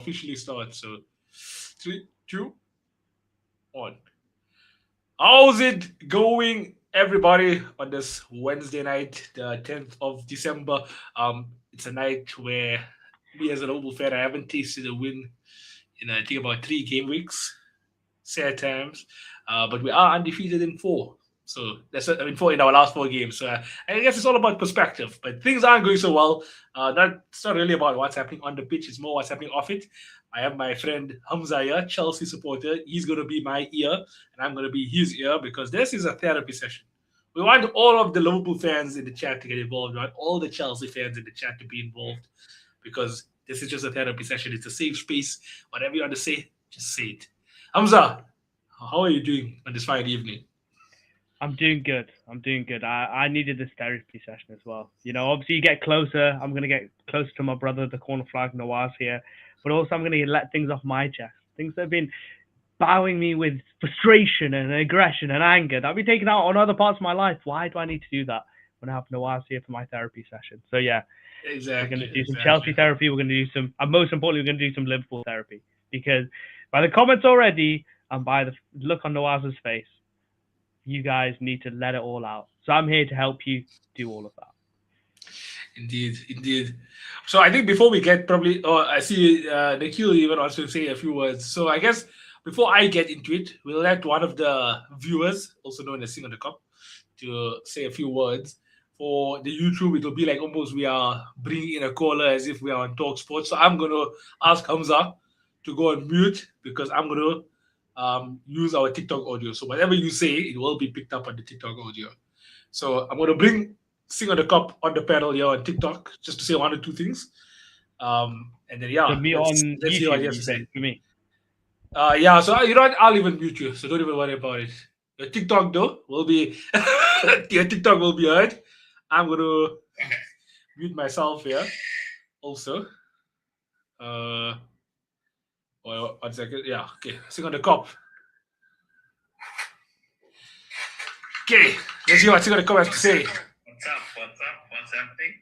officially start. So, three, two, one. How's it going, everybody, on this Wednesday night, the 10th of December? It's a night where me as a Liverpool fan, I haven't tasted a win in I think about 3 game weeks. Sad times, but we are undefeated in four. So I mean, four in our last 4 games. So I guess it's all about perspective. But things aren't going so well. It's not really about what's happening on the pitch. It's more what's happening off it. I have my friend Hamza here, Chelsea supporter. He's going to be my ear, and I'm going to be his ear because this is a therapy session. We want all of the Liverpool fans in the chat to get involved. We want all the Chelsea fans in the chat to be involved because this is just a therapy session. It's a safe space. Whatever you want to say, just say it. Hamza, how are you doing on this fine evening? I'm doing good. I'm doing good. I needed this therapy session as well. Obviously you get closer. I'm gonna get closer to my brother, the corner flag Nawaz here, but also I'm gonna let things off my chest. Things that have been bowing me with frustration and aggression and anger that I've been taking out on other parts of my life. Why do I need to do that when I have Nawaz here for my therapy session? So yeah, we're Exactly, gonna do some exactly. Chelsea therapy. We're gonna do some, and most importantly, we're gonna do some Liverpool therapy because by the comments already and by the look on Nawaz's face, you guys need to let it all out. So I'm here to help you do all of that. Indeed, indeed. So I think before we get probably, oh, I see Nikhil even wants to say a few words. So I guess before I get into it, we'll let one of the viewers, also known as Sing on the Cup, to say a few words. For the YouTube, it'll be like almost we are bringing in a caller as if we are on Talk Sports. So I'm going to ask Hamza to go on mute because I'm going to use our TikTok audio. So whatever you say, it will be picked up on the TikTok audio. So I'm going to bring Sing on the Cup on the panel here on TikTok just to say one or two things. And then So yeah, me let's on let's hear what YouTube, he has you to say. say for me. Yeah, so you know what? I'll even mute you, so don't even worry about it. Your TikTok though will be your TikTok will be heard. I'm gonna mute myself here also. Uh, well, 1 second. Yeah, okay. Sing on the Cup. Okay, let's hear what Sing on the Cup has to say. What's up? What's up? What's happening?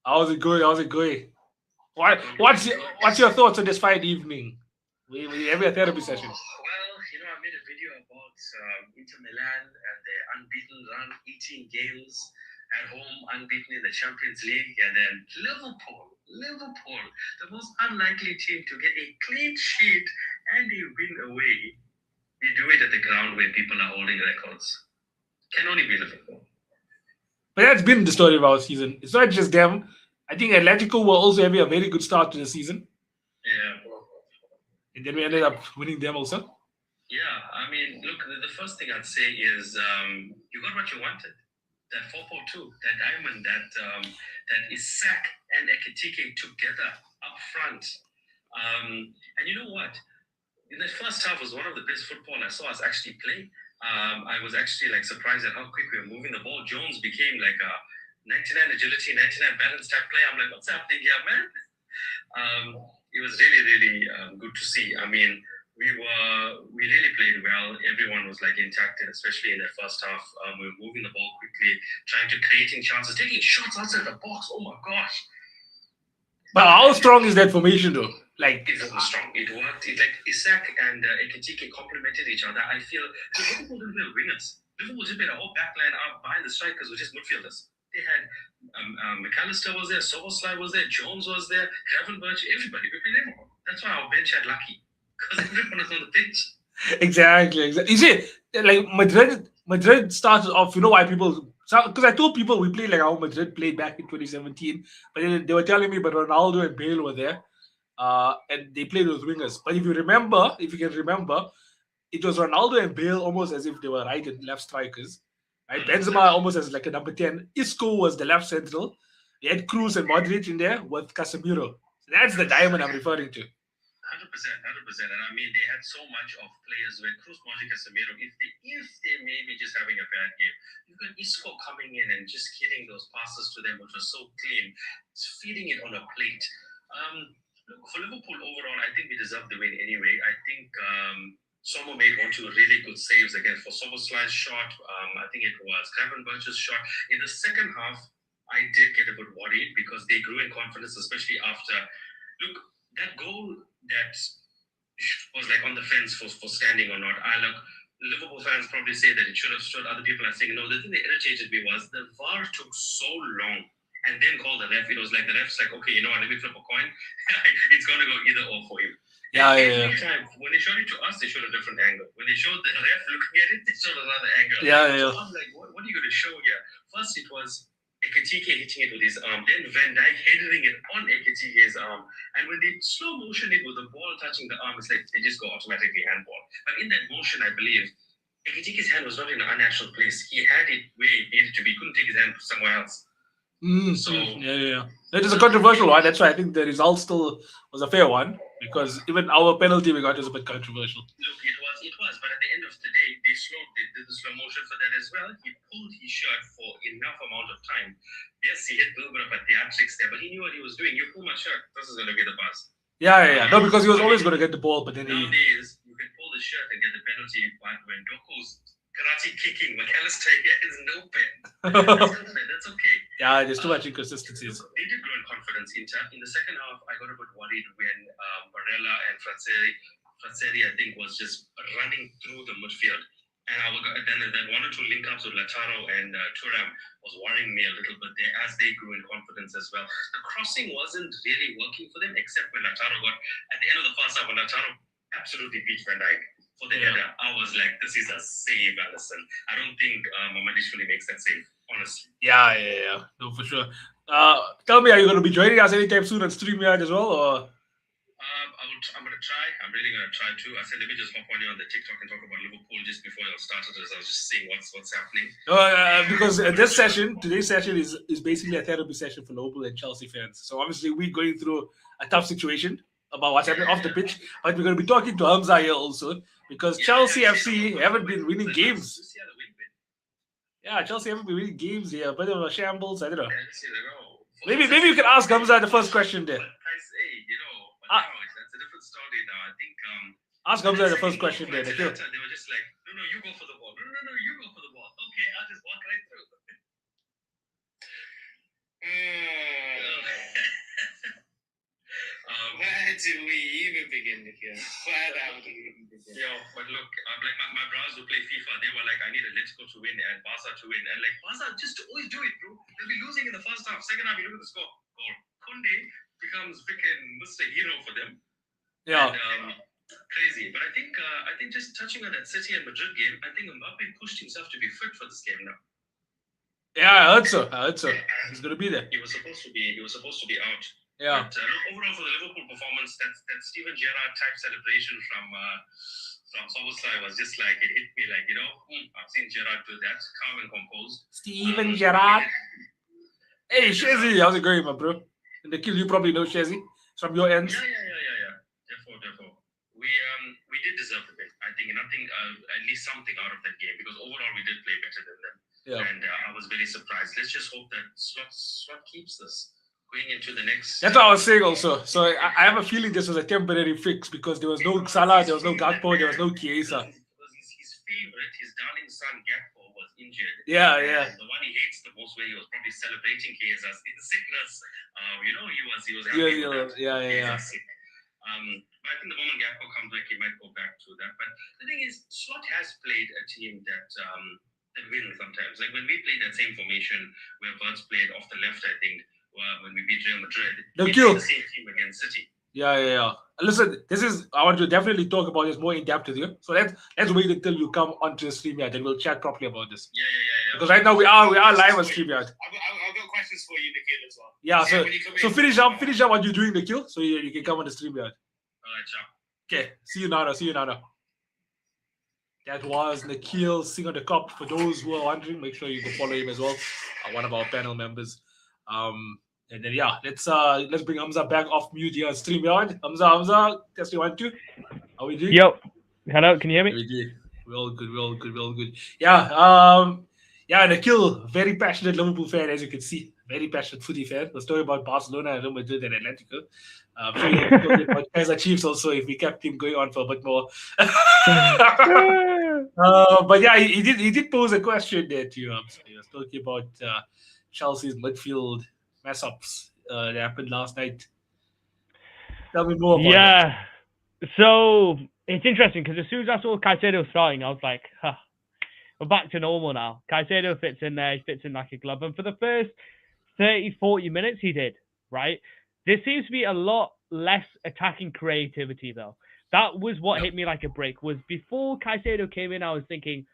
How's it going? How's it going? What's your thoughts on this fine evening? We have a therapy session. Well, I made a video about Inter Milan and their unbeaten run, 18 games at home, unbeaten in the Champions League, and then Liverpool, the most unlikely team to get a clean sheet and a win away. We do it at the ground where people are holding records. Can only be Liverpool. But that's been the story of our season. It's not just them. I think Atletico were also having a very good start to the season. Yeah. And then we ended up winning them also. Yeah, I mean, look, the first thing I'd say is you got what you wanted. That 4-4-2, that diamond, that Isak and Ekitike together up front. And you know what? In the first half was one of the best football I saw us actually play. I was actually surprised at how quick we were moving the ball. Jones became like a 99 agility, 99 balance type player. I'm like, what's happening here, man? It was really, really good to see. I mean, we really played well. Everyone was intact, and especially in the first half, we were moving the ball quickly, trying to creating chances, taking shots outside the box. Oh my gosh! But how strong is that formation, though? It was strong. It worked. It Isak and Ekitike complemented each other. I feel Liverpool didn't play wingers. Liverpool just played a whole backline out behind the strikers, which is midfielders. They had McAllister was there, Soboslai was there, Jones was there, Gravenberch, everybody. We played everyone. That's why our bench had lucky because everyone was on the pitch. Exactly. You see, Madrid started off. You know why people? Because I told people we played like how Madrid played back in 2017, but then they were telling me, but Ronaldo and Bale were there, and they played with wingers. But if you can remember, it was Ronaldo and Bale almost as if they were right and left strikers. Right, Benzema almost as like a number 10. Isco was the left central. You had Cruz and Modric in there with Casemiro. So that's the diamond I'm referring to. 100%. And I mean, they had so much of players where Cruz, Modric, Casemiro, if they maybe just having a bad game, you've got Isco coming in and just hitting those passes to them, which was so clean. It's feeding it on a plate. Look, for Liverpool overall, I think we deserve the win anyway. I think Somo made one two really good saves again for Soboslai's shot. I think it was Gravenberch's shot. In the second half, I did get a bit worried because they grew in confidence, especially after. Look, that goal that was like on the fence for standing or not. I look, Liverpool fans probably say that it should have stood. Other people are saying no. The thing that irritated me was the VAR took so long and then called the ref. It was like the ref's like, okay, you know what, let me flip a coin. It's going to go either or for him. Yeah, Every time when they showed it to us, they showed a different angle. When they showed the ref looking at it, they showed another angle. Yeah. So I'm like, what are you going to show here? First, it was Ekatike hitting it with his arm, then Van Dijk heading it on Ekatike's arm. And when they slow motion it with the ball touching the arm, it's like they just go automatically handball. But in that motion, I believe Ekatike's hand was not in an unnatural place. He had it where it needed to be. He couldn't take his hand somewhere else. So yeah. It is a controversial one. That's why I think the result still was a fair one, because even our penalty we got was a bit controversial. look, it was. But at the end of the day, they did the slow motion for that as well. He pulled his shirt for enough amount of time. Yes, he hit a little bit of a theatrics there, but he knew what he was doing. You pull my shirt, this is going to be the pass. Yeah. No, because he was always going to get the ball, but then he. Nowadays, you can pull the shirt and get the penalty, but when Doku's karate kicking, McAllister is no pen. That's okay. Yeah, there's too much inconsistencies. They did grow in confidence. In the second half, I got a bit worried when Barella and Frazzeri, I think, was just running through the midfield. And then one or two link-ups with Lautaro and Thuram was worrying me a little bit there as they grew in confidence as well. The crossing wasn't really working for them, except when Lautaro got, at the end of the first half, when Lautaro absolutely beat Van Dijk for the header, I was like, this is a save, Allison. I don't think Mamadishvili makes that save, honestly. Yeah. No, for sure. Tell me, are you going to be joining us anytime soon on StreamYard as well, or? I'm going to try. I'm really going to try too. I said, let me just hop on you on the TikTok and talk about Liverpool just before you started. As I was just seeing what's happening. Because today's session is basically a therapy session for Liverpool and Chelsea fans. So obviously we're going through a tough situation about what's happening off the pitch, but we're going to be talking to Hamza here also, because Chelsea FC haven't been winning games. Yeah, Chelsea haven't been winning games here. But of a shambles. I don't know. Maybe you can ask Hamza the first question there. I say, that's a different story now. I think ask Hamza the first question there. They were just like, no, you go for the ball. No, you go for the ball. Okay, I'll just walk right through. Where do we even begin, Nikhil? Where do we even begin? But look, like my brothers who play FIFA, they were like, I need Atletico to win and Barca to win. And like, Barca just always do it, bro. They'll be losing in the first half. Second half, you look at the score. Goal. Kunde becomes freaking Mr. Hero for them. Yeah. And, crazy. But I think just touching on that City and Madrid game, I think Mbappe pushed himself to be fit for this game now. Yeah, I heard so. He's going to be there. He was supposed to be out. Yeah. But overall for the Liverpool performance, that Steven Gerrard type celebration from Soboslai was just like, it hit me like, I've seen Gerrard do that, calm and composed. Steven Gerrard. Hey, Shazzy, how's it going, my bro? And the kill, you probably know Shazzy from your end. Yeah. Therefore, we did deserve a bit. I think nothing, at least something out of that game, because overall we did play better than them. Yeah. And I was very surprised. Let's just hope that Slot keeps this going into the next. That's what I was saying also. So I have a feeling this was a temporary fix, because there was no Salah, there was no Gakpo, there was no Chiesa. Because his favorite, his darling son Gakpo, was injured. Yeah. The one he hates the most, where he was probably celebrating Chiesa's in sickness. He was happy with that. Yeah. Sick. But I think the moment Gakpo comes back, he might go back to that. But the thing is, Slot has played a team that wins sometimes. Like when we played that same formation where Verts played off the left, I think. When we beat Real Madrid, the same team against City. Yeah. Listen, I want to definitely talk about this more in depth with you. So let's wait until you come onto the StreamYard and we'll chat properly about this. Yeah. Because right now we are live on StreamYard. I've got questions for you, Nikhil, as well. Yeah, so finish up what you're doing, Nikhil, so you can come on the StreamYard. Alright, ciao. Okay, see you now. That was Nikhil Singh on the Cop. For those who are wondering, make sure you go follow him as well. One of our panel members. And then let's bring Hamza back off mute here on StreamYard. Hamza, test 1 2. How we doing? Yo, hello, can you hear me? We do. We're all good. Yeah, Nikhil, very passionate Liverpool fan, as you can see. Very passionate footy fan. The story about Barcelona and Real Madrid and Atletico. I'm sure you'll talk about Kaiser Chiefs also if we kept him going on for a bit more. But yeah, he did pose a question there to you. He was talking about Chelsea's midfield mess ups that happened last night. Tell me more about that. Yeah. So it's interesting because as soon as I saw Caicedo starting, I was like, huh, we're back to normal now. Caicedo fits in there, he fits in like a glove. And for the first 30, 40 minutes, he did, right? There seems to be a lot less attacking creativity, though. That was what Yeah. hit me like a brick, was before Caicedo came in, I was thinking,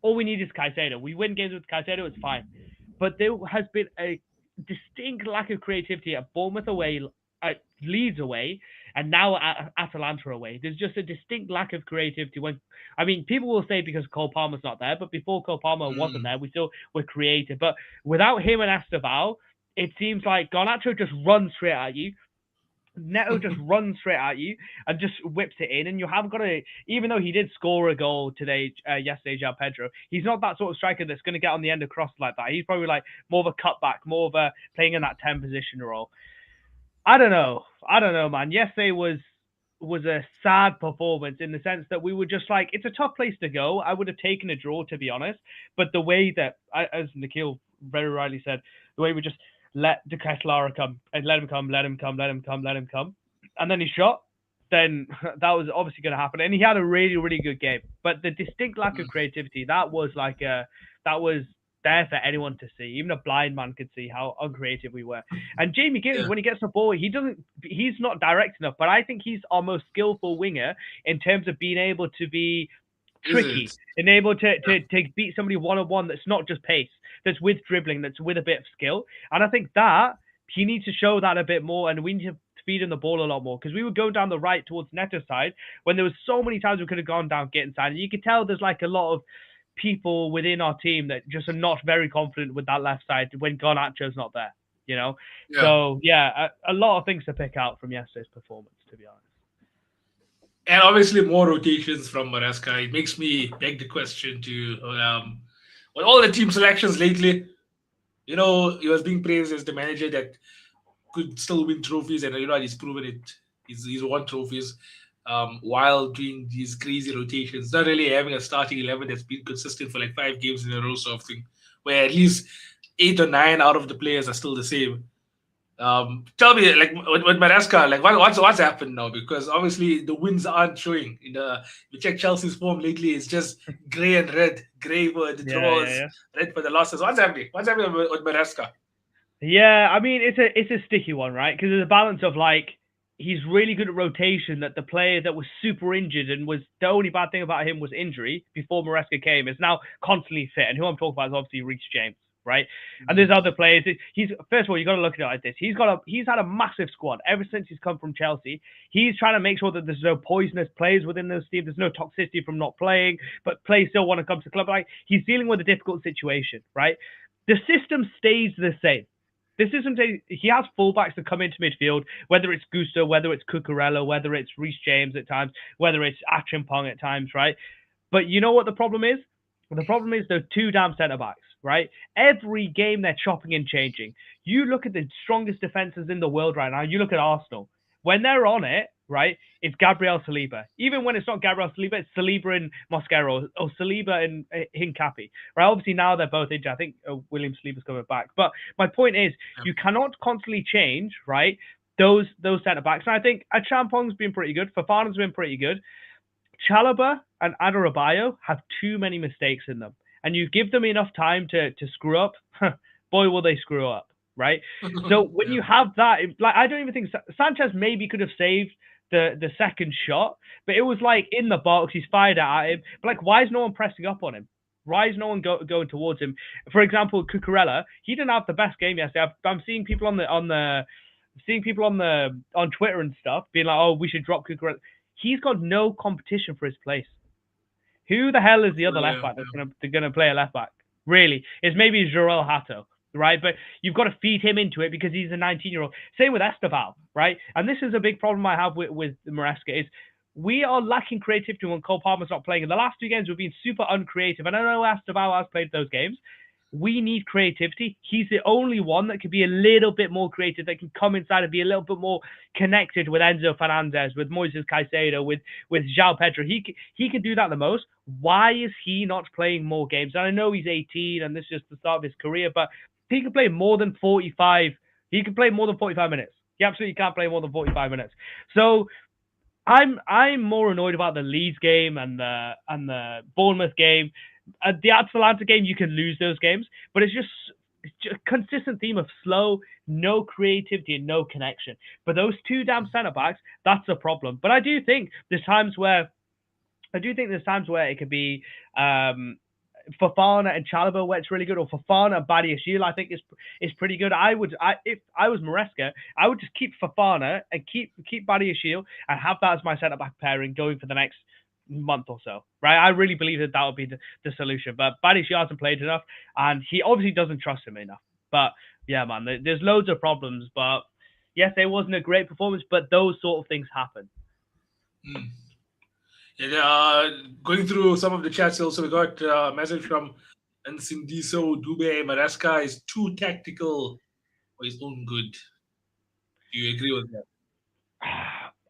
all we need is Caicedo. We win games with Caicedo, it's fine. But there has been a distinct lack of creativity at Bournemouth away, at Leeds away, and now at Atalanta away. There's just a distinct lack of creativity. I mean, people will say because Cole Palmer's not there, but before Cole Palmer wasn't there, we still were creative. But without him and Esteval, it seems like Garnacho just runs straight at you. Neto just runs straight at you and just whips it in, and you haven't got to. Even though he did score a goal today, yesterday, João Pedro, he's not that sort of striker that's going to get on the end of crosses like that. He's probably like more of a cutback, more of a playing in that 10 position role. I don't know, man. Yesterday was a sad performance in the sense that we were just like, it's a tough place to go. I would have taken a draw, to be honest, but the way that, as Nikhil very rightly said, the way we just let De Ketelaere come and let him come, and then he shot, then that was obviously going to happen. And he had a really, really good game. But the distinct lack of creativity, that was there for anyone to see. Even a blind man could see how uncreative we were. And Jamie Gittins, when he gets the ball, he's not direct enough, but I think he's our most skillful winger in terms of being able to be tricky and able to beat somebody one-on-one that's not just pace, that's with dribbling, that's with a bit of skill. And I think that he needs to show that a bit more, and we need to feed him the ball a lot more, because we were going down the right towards Neto's side when there was so many times we could have gone down Gittins' side, and you could tell there's like a lot of people within our team that just are not very confident with that left side when Garnacho's not there, you know? Yeah. So, yeah, a lot of things to pick out from yesterday's performance, to be honest. And obviously more rotations from MARESCA. It makes me beg the question to, with all the team selections lately, he was being praised as the manager that could still win trophies, and he's proven it. He's won trophies while doing these crazy rotations, not really having a starting 11 that's been consistent for like 5 games in a row, sort of thing, where at least 8 or 9 out of the players are still the same. Tell me, like with MARESCA, like what's happened now? Because obviously the wins aren't showing. You check Chelsea's form lately; it's just grey and red. Grey for the draws, red for the losses. What's happening? What's happening with MARESCA? Yeah, I mean it's a sticky one, right? Because there's a balance of like, he's really good at rotation. That the player that was super injured and was the only bad thing about him was injury before MARESCA came is now constantly fit. And who I'm talking about is obviously Reece James, right? And there's other players. First of all, you got to look at it like this. He's had a massive squad ever since he's come from Chelsea. He's trying to make sure that there's no poisonous players within those teams. There's no toxicity from not playing, but players still want to come to the club. Like, he's dealing with a difficult situation, right? The system stays the same. This isn't he has fullbacks that come into midfield, whether it's Gusto, whether it's Cucurella, whether it's Reece James at times, whether it's Achimpong at times, right? But you know what the problem is? The problem is they're two damn centre-backs, right? Every game they're chopping and changing. You look at the strongest defences in the world right now, you look at Arsenal. When they're on it, right, it's Gabriel Saliba. Even when it's not Gabriel Saliba, it's Saliba and Mosquera, or Saliba and Hincapi. Right? Obviously now they're both injured. I think William Saliba's coming back. But my point is, you cannot constantly change, right, those centre-backs. And I think Achampong's been pretty good. Fofana's been pretty good. Chalobah and Adebayo have too many mistakes in them. And you give them enough time to screw up, boy, will they screw up. Right, so when you have that, like, I don't even think Sanchez maybe could have saved the second shot, but it was like in the box, he's fired at him. But like, why is no one pressing up on him? Why is no one going towards him? For example, Cucurella, he didn't have the best game yesterday. I'm seeing people on Twitter and stuff being like, oh, we should drop Cucurella. He's got no competition for his place. Who the hell is the other left back that's gonna play a left back? Really, it's maybe Joel Hato. Right, but you've got to feed him into it because he's a 19-year-old. Same with Esteval, right? And this is a big problem I have with MARESCA is we are lacking creativity when Cole Palmer's not playing. In the last 2 games, we've been super uncreative. And I know Esteval has played those games. We need creativity. He's the only one that can be a little bit more creative, that can come inside and be a little bit more connected with Enzo Fernandez, with Moises Caicedo, with João Pedro. He can do that the most. Why is he not playing more games? And I know he's 18 and this is just the start of his career, but he could play more than 45. He could play more than 45 minutes. He absolutely can't play more than 45 minutes. So I'm more annoyed about the Leeds game and the Bournemouth game. The Atalanta game, you can lose those games, but it's just a consistent theme of slow, no creativity and no connection. But those two damn centre backs, that's a problem. But I do think there's times where it could be Fofana and Chalobah where it's really good, or Fofana and Badiashile I think is pretty good. If I was Maresca, I would just keep Fofana and keep Badiashile and have that as my centre back pairing going for the next month or so, right? I really believe that would be the solution. But Badiashile hasn't played enough, and he obviously doesn't trust him enough. But yeah, man, there's loads of problems. But yes, it wasn't a great performance, but those sort of things happen. Mm. Yeah, going through some of the chats, also we got a message from Nsindiso Dube. Maresca is too tactical for his own good. Do you agree with that?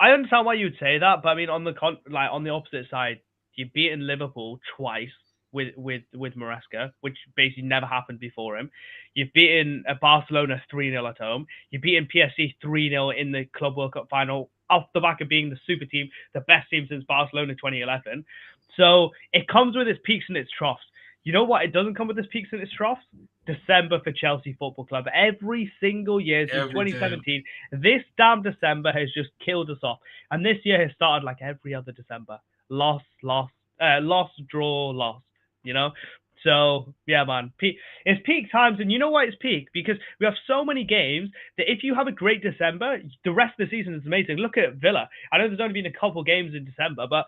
I understand why you'd say that, but I mean, on the opposite side, you've beaten Liverpool twice with Maresca, which basically never happened before him. You've beaten Barcelona 3-0 at home. You've beaten PSG 3-0 in the Club World Cup final, off the back of being the super team, the best team since Barcelona 2011. So it comes with its peaks and its troughs. You know what? It doesn't come with its peaks and its troughs. December for Chelsea Football Club. Every single year since 2017, this damn December has just killed us off. And this year has started like every other December. Loss, draw, loss. You know? So, yeah, man. It's peak times. And you know why it's peak? Because we have so many games that if you have a great December, the rest of the season is amazing. Look at Villa. I know there's only been a couple games in December, but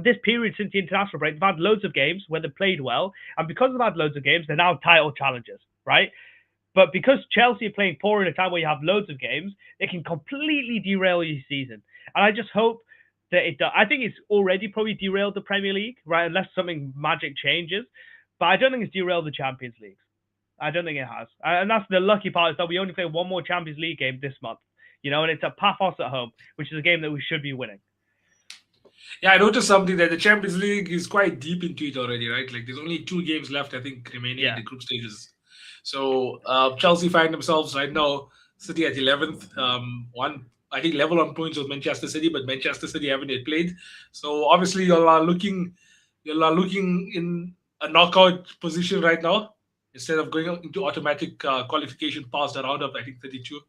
this period since the international break, they've had loads of games where they've played well. And because they've had loads of games, they're now title challengers, right? But because Chelsea are playing poor in a time where you have loads of games, it can completely derail your season. And I just hope that it does. I think it's already probably derailed the Premier League, right? Unless something magic changes. But I don't think it's derailed the Champions League. I don't think it has. And that's the lucky part, is that we only play one more Champions League game this month. You know, and it's at Paphos at home, which is a game that we should be winning. Yeah, I noticed something that the Champions League is quite deep into it already, right? Like there's only 2 games left, I think, remaining in the group stages. So Chelsea find themselves right now City at 11th. I think level on points with Manchester City, but Manchester City haven't yet played. So obviously you are looking in a knockout position right now instead of going into automatic qualification past the round of I think 32.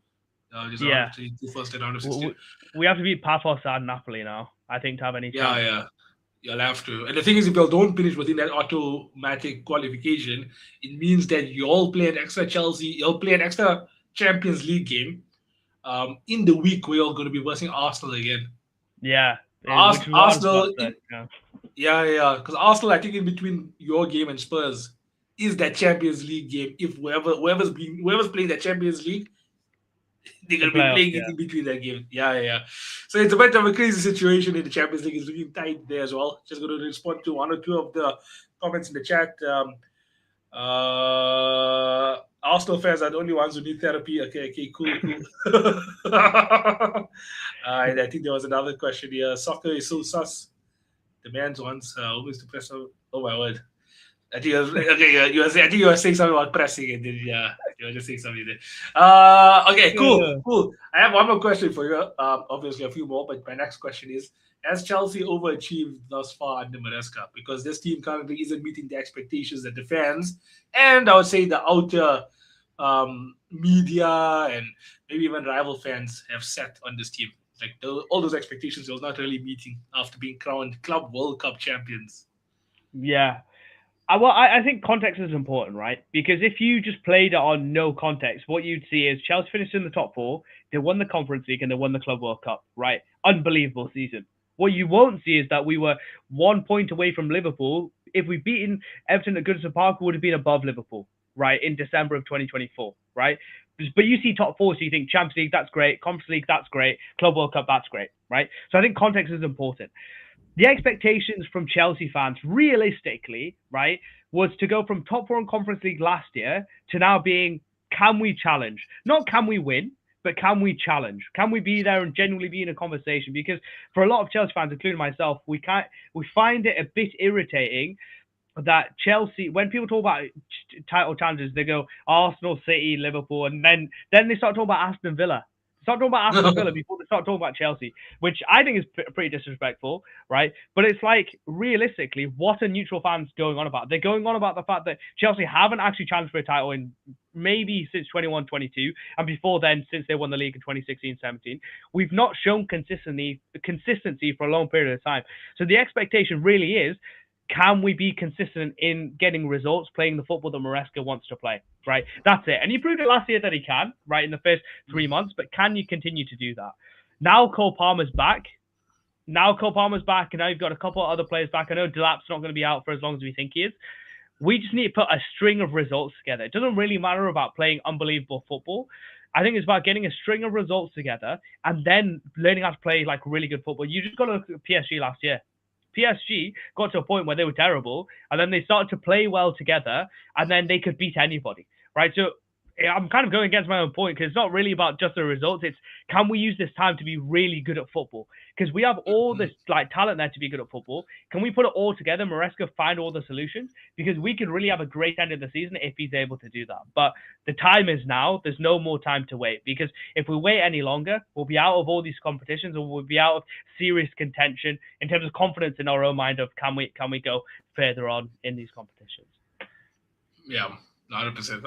Round of 32 first and round of 16. We have to beat Paphos and Napoli now, I think, to have any chance. Yeah. You'll have to. And the thing is, if you don't finish within that automatic qualification, it means that you'll play an extra Champions League game in the week where you're going to be versing Arsenal again. Yeah. Arsenal. Yeah. Because Arsenal, I think, in between your game and Spurs, is that Champions League game. If whoever's playing that Champions League, they're going to be playing it in between that game. Yeah. So it's a bit of a crazy situation in the Champions League. It's looking tight there as well. Just going to respond to 1 or 2 of the comments in the chat. Arsenal fans are the only ones who need therapy. Okay, cool. I think there was another question here. Soccer is so sus. The man's wants always to press on. Oh my word. I think you were saying something about pressing, and then you were just saying something there. Okay, cool. I have one more question for you. Obviously a few more, but my next question is: has Chelsea overachieved thus far under Maresca? Because this team currently isn't meeting the expectations that the fans and I would say the outer media and maybe even rival fans have set on this team. Like all those expectations, it was not really meeting after being crowned Club World Cup champions. Yeah. Well, I think context is important, right? Because if you just played it on no context, what you'd see is Chelsea finished in the top 4, they won the Conference League, and they won the Club World Cup, right? Unbelievable season. What you won't see is that we were 1 point away from Liverpool. If we'd beaten Everton at Goodison Park, we would have been above Liverpool, right, in December of 2024, right? But you see top 4, so you think Champions League, that's great. Conference League, that's great. Club World Cup, that's great, right? So I think context is important. The expectations from Chelsea fans, realistically, right, was to go from top 4 in Conference League last year to now being, can we challenge? Not can we win, but can we challenge? Can we be there and genuinely be in a conversation? Because for a lot of Chelsea fans, including myself, we find it a bit irritating that Chelsea, when people talk about title challenges, they go Arsenal, City, Liverpool, and then they start talking about Aston Villa. Start talking about Aston Villa before they start talking about Chelsea, which I think is pretty disrespectful, right? But it's like, realistically, what are neutral fans going on about? They're going on about the fact that Chelsea haven't actually challenged for a title in maybe since 21-22, and before then, since they won the league in 2016-17. We've not shown consistency for a long period of time. So the expectation really is, can we be consistent in getting results, playing the football that Maresca wants to play, right? That's it. And he proved it last year that he can, right, in the first 3 months, but can you continue to do that? Now Cole Palmer's back. And now you've got a couple of other players back. I know Delap's not going to be out for as long as we think he is. We just need to put a string of results together. It doesn't really matter about playing unbelievable football. I think it's about getting a string of results together and then learning how to play like really good football. You just got to look at PSG last year. PSG got to a point where they were terrible, and then they started to play well together, and then they could beat anybody, right? So I'm kind of going against my own point, because it's not really about just the results. It's, can we use this time to be really good at football? Because we have all this like talent there to be good at football. Can we put it all together? Maresca find all the solutions, because we could really have a great end of the season if he's able to do that. But the time is now. There's no more time to wait, because if we wait any longer, we'll be out of all these competitions, or we'll be out of serious contention in terms of confidence in our own mind of can we go further on in these competitions. Yeah. 100%.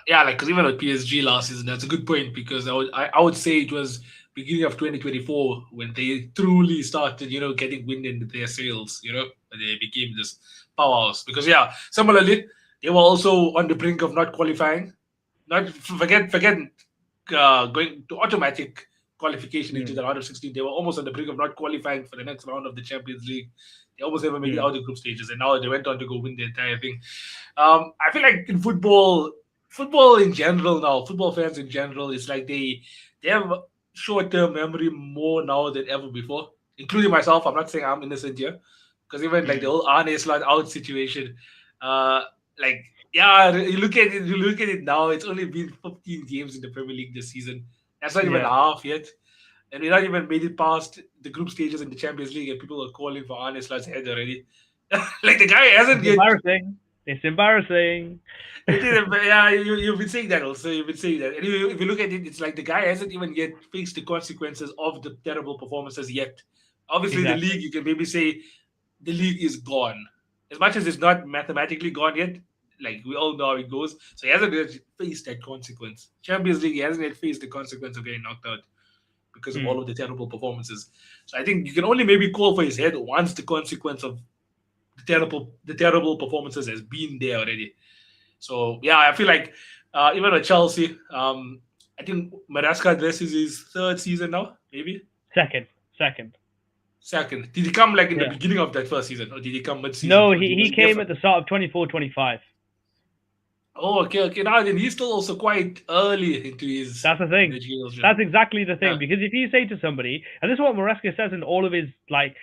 Yeah, like, because even with PSG last season, that's a good point, because I would say it was beginning of 2024 when they truly started, getting wind into their sails, when they became this powerhouse. Because similarly, they were also on the brink of not qualifying, not forget going to automatic qualification into the round of 16. They were almost on the brink of not qualifying for the next round of the Champions League. They almost never made it out of the group stages, and now they went on to go win the entire thing. I feel like in football in general now, football fans in general, it's like they have short-term memory more now than ever before, including myself. I'm not saying I'm innocent here, because even like the whole Arne Slot out situation, you look at it now. It's only been 15 games in the Premier League this season. That's not even half yet. And we not even made it past the group stages in the Champions League, and people are calling for Arne Slot's head already. Like, the guy hasn't yet. It's embarrassing. It is, yeah, you've been saying that also. You've been saying that. And if you look at it, it's like the guy hasn't even yet faced the consequences of the terrible performances yet. Obviously, the league, you can maybe say the league is gone. As much as it's not mathematically gone yet, like, we all know how it goes. So he hasn't yet faced that consequence. Champions League, he hasn't yet faced the consequence of getting knocked out because of all of the terrible performances. So I think you can only maybe call for his head once the consequence of the terrible performances has been there already. So I feel like even at Chelsea, I think Maresca, this is his third season now, maybe second. Did he come like in the beginning of that first season, or did he come mid-season? No, he came at the start of 24-25. Oh, okay. Now then, he's still also quite early into his. That's the thing. That's exactly the thing. Because if you say to somebody, and this is what Maresca says in all of his press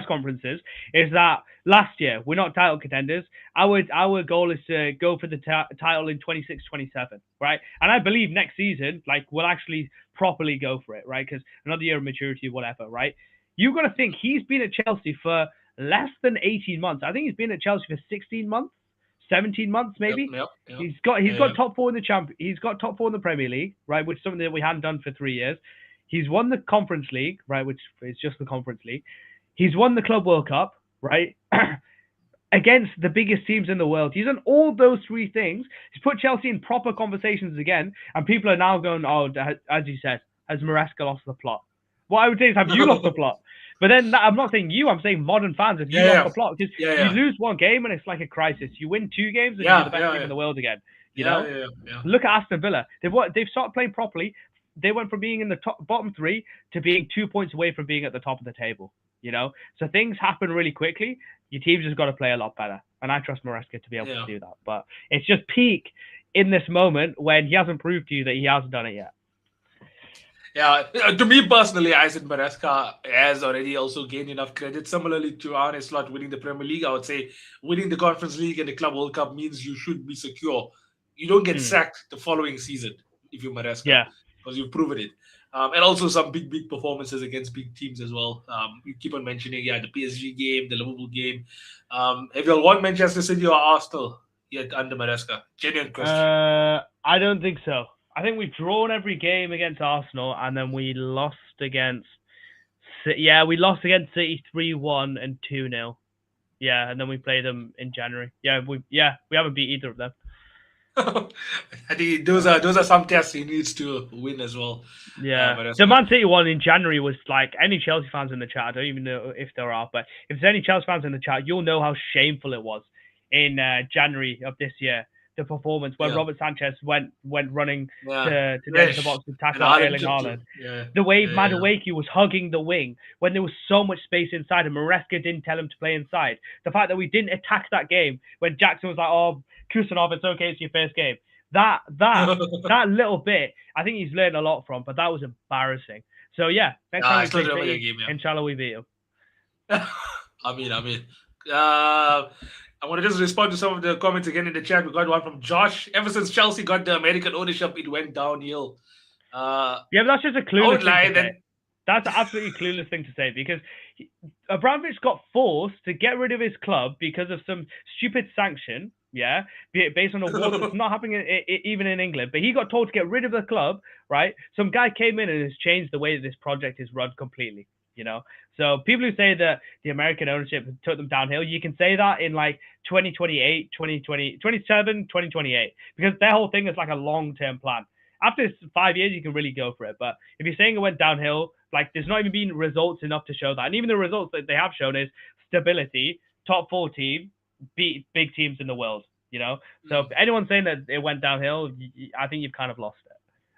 conferences, is that last year we're not title contenders. Our goal is to go for the title in 26-27, right? And I believe next season, like, we'll actually properly go for it, right? Because another year of maturity, whatever, right? You've got to think he's been at Chelsea for less than 18 months. I think he's been at Chelsea for 16 months. 17 months maybe. Yep. He's got top four in the He's got top four in the Premier League, right? Which is something that we hadn't done for 3 years. He's won the Conference League, right? Which is just the Conference League. He's won the Club World Cup, right? Against the biggest teams in the world. He's done all those three things. He's put Chelsea in proper conversations again, and people are now going, "Oh, as you said, has Maresca lost the plot?" What I would say is, have you lost the plot? But then I'm not saying you, I'm saying modern fans. If you lost the plot, because you lose one game and it's like a crisis. You win 2 games and you're the best team in the world again. You know? Look at Aston Villa. They've started playing properly. They went from being in the bottom 3 to being 2 points away from being at the top of the table. You know, so things happen really quickly. Your team's just got to play a lot better, and I trust Maresca to be able to do that. But it's just peak in this moment when he hasn't proved to you that he hasn't done it yet. Yeah, to me personally, I said Maresca has already also gained enough credit. Similarly to Arne Slot winning the Premier League, I would say winning the Conference League and the Club World Cup means you should be secure. You don't get sacked the following season if you're Maresca, because you've proven it. And also some big performances against big teams as well. You keep on mentioning, the PSG game, the Liverpool game. Have you all won Manchester City or Arsenal yet under Maresca? Genuine question. I don't think so. I think we've drawn every game against Arsenal, and then we lost against. We lost against City 3-1 and 2-0. Yeah, and then we play them in January. We haven't beat either of them. I think those are some tests he needs to win as well. Yeah, Maresca. the Man City one in January was like, any Chelsea fans in the chat, I don't even know if there are, but if there's any Chelsea fans in the chat, you'll know how shameful it was in January of this year. The performance when Robert Sanchez went running to get into the box to tackle Erling Haaland. The way Madueke was hugging the wing when there was so much space inside and Maresca didn't tell him to play inside. The fact that we didn't attack that game when Jackson was like, "Oh, Kusanov, it's okay, it's your first game." That little bit, I think he's learned a lot from, but that was embarrassing. So yeah, next time we play City, inshallah we beat him. I mean. I want to just respond to some of the comments again in the chat. We got one from Josh. Ever since Chelsea got the American ownership, it went downhill. But that's just a clueless thing to say. That's an absolutely clueless thing to say because Abramovich got forced to get rid of his club because of some stupid sanction, based on a war that's not happening even in England. But he got told to get rid of the club, right? Some guy came in and has changed the way that this project is run completely. So people who say that the American ownership took them downhill, you can say that in like 2028, 2020, 27, 2028, because their whole thing is like a long-term plan. After 5 years, you can really go for it. But if you're saying it went downhill, like there's not even been results enough to show that. And even the results that they have shown is stability, top 4 team, beat big teams in the world, So if anyone's saying that it went downhill, I think you've kind of lost it.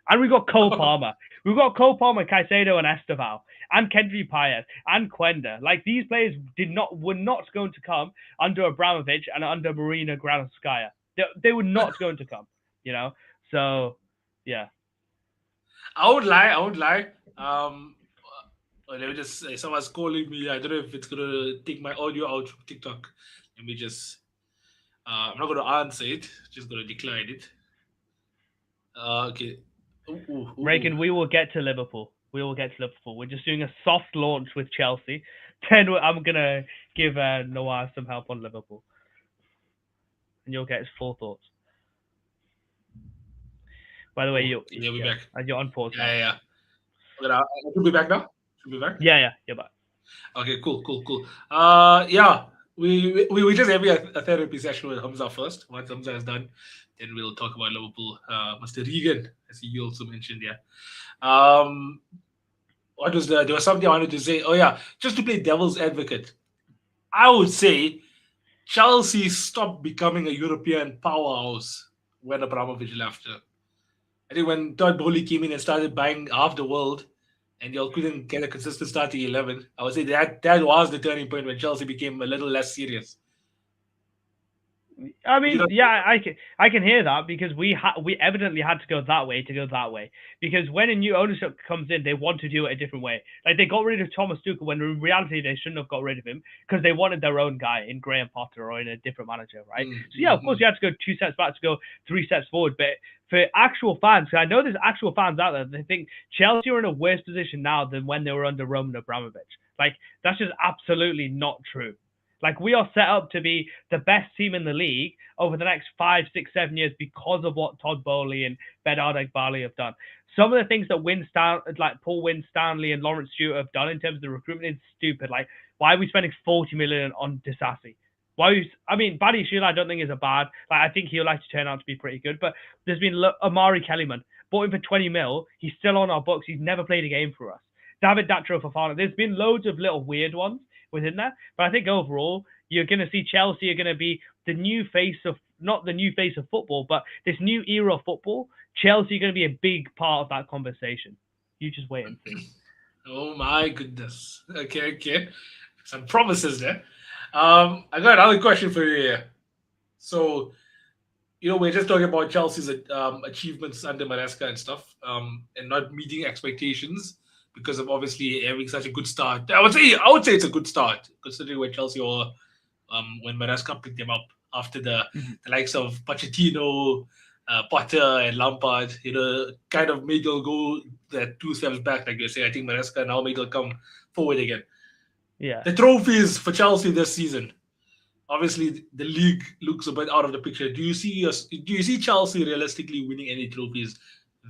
And we've got Cole Palmer. We've got Cole Palmer, Caicedo, and Esteval, and Kendry Paez, and Quenda. Like, these players were not going to come under Abramovich and under Marina Granovskaya. They were not going to come, So, yeah. I won't lie. Let me just say, someone's calling me. I don't know if it's going to take my audio out from TikTok. Let me just... I'm not going to answer it. Just going to decline it. Okay. Reagan, we will get to Liverpool. We're just doing a soft launch with Chelsea. Then I'm going to give Noah some help on Liverpool. And you'll get his full thoughts. By the way, you're back. And you're on pause now. Yeah. I should be back now? Yeah, you're back. Okay, cool. We just have a therapy session with Hamza first. Once Hamza is done, then we'll talk about Liverpool. Mr. Regan, as you also mentioned, what was there was something I wanted to say. Oh yeah, just to play devil's advocate, I would say Chelsea stopped becoming a European powerhouse when Abramovich left. I think when Todd Bowley came in and started buying half the world, and y'all couldn't get a consistent starting 11, I would say that was the turning point when Chelsea became a little less serious. I mean, I can hear that because we evidently had to go that way because when a new ownership comes in, they want to do it a different way. Like, they got rid of Thomas Tuchel when in reality they shouldn't have got rid of him because they wanted their own guy in Graham Potter or in a different manager, right? So of course you had to go 2 steps back to go 3 steps forward. But for actual fans, I know there's actual fans out there that think Chelsea are in a worse position now than when they were under Roman Abramovich. Like, that's just absolutely not true. Like, we are set up to be the best team in the league over the next 5, 6, 7 years because of what Todd Bowley and Bedard Egbali have done. Some of the things that Paul Winstanley and Lawrence Stewart have done in terms of the recruitment is stupid. Like, why are we spending 40 million on Disasi? Buddy Shield, I don't think is a bad. Like, I think he'll like to turn out to be pretty good. But there's been Amari Kellyman, bought him for 20 mil. He's still on our books. He's never played a game for us. David Datro Fofana. There's been loads of little weird ones within that, but I think overall you're going to see Chelsea are going to be the new face of, not the new face of football, but this new era of football. Chelsea are going to be a big part of that conversation. You just wait and see. Oh my goodness. Okay. Some promises there. I got another question for you here. So, we're just talking about Chelsea's achievements under Maresca and stuff, and not meeting expectations because of obviously having such a good start. I would say it's a good start considering where Chelsea were when Maresca picked them up after the likes of Pochettino, Potter, and Lampard. Kind of made them go that 2 steps back, like you say. I think Maresca now made them come forward again. Yeah. The trophies for Chelsea this season. obviously the league looks a bit out of the picture. Do you see Chelsea realistically winning any trophies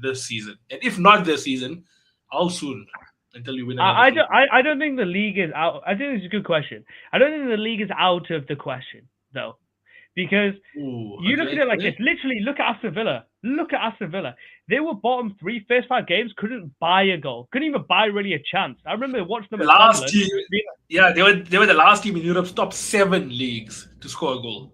this season? And if not this season, how soon until you win another trophy? I don't think the league is out. I think it's a good question. I don't think the league is out of the question though, because Ooh, you look at okay, it like this. okay. Literally, look at Aston Villa. Look at Aston Villa. They were bottom three, first 5 games, couldn't buy a goal. Couldn't even buy really a chance. I remember watching them The at last Sunderland. team, yeah, they were the last team in Europe's top 7 leagues to score a goal.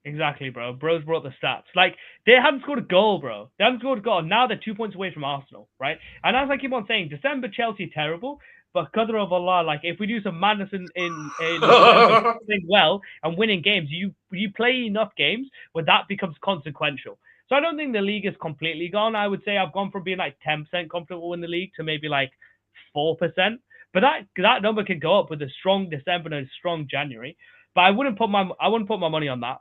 Exactly, bro. Bros brought the stats. Like, they hadn't scored a goal, bro. They hadn't scored a goal. Now they're 2 points away from Arsenal, right? And as I keep on saying, December Chelsea terrible, but Qadr of Allah, like, if we do some madness in December, playing well and winning games, you play enough games where that becomes consequential. So I don't think the league is completely gone. I would say I've gone from being like 10% confident we'll win the league to maybe like 4%. But that number can go up with a strong December and a strong January. But I wouldn't put my money on that.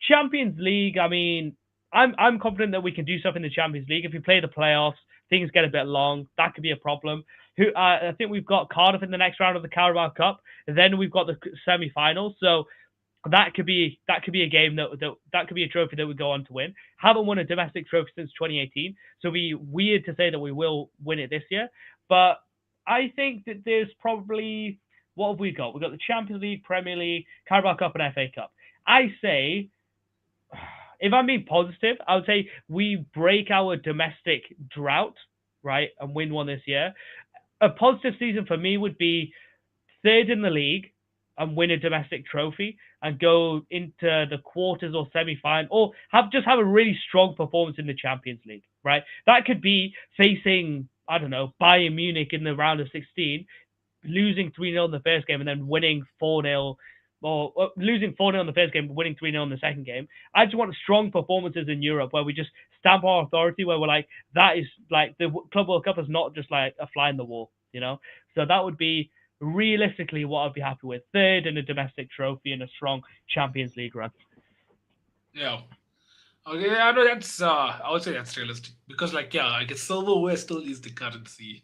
Champions League, I mean, I'm confident that we can do stuff in the Champions League. If we play the playoffs, things get a bit long. That could be a problem. I think we've got Cardiff in the next round of the Carabao Cup. Then we've got the semi-finals. So that could be a game that could be a trophy that we go on to win. Haven't won a domestic trophy since 2018, so it'd be weird to say that we will win it this year. But I think that there's probably, what have we got? We've got the Champions League, Premier League, Carabao Cup, and FA Cup. I say, if I'm being positive, I would say we break our domestic drought, right, and win one this year. A positive season for me would be third in the league and win a domestic trophy and go into the quarters or semi-final, or have a really strong performance in the Champions League, right? That could be facing, I don't know, Bayern Munich in the round of 16, losing 3-0 in the first game and then winning 4-0, or losing 4-0 in the first game, but winning 3-0 in the second game. I just want strong performances in Europe where we just stamp our authority, where we're like, that is like, the Club World Cup is not just like a fly in the wall, you know? So that would be realistically what I'd be happy with. Third in a domestic trophy and a strong Champions League run. Yeah. Okay, I know that's I would say that's realistic because like yeah, I guess silverware still is the currency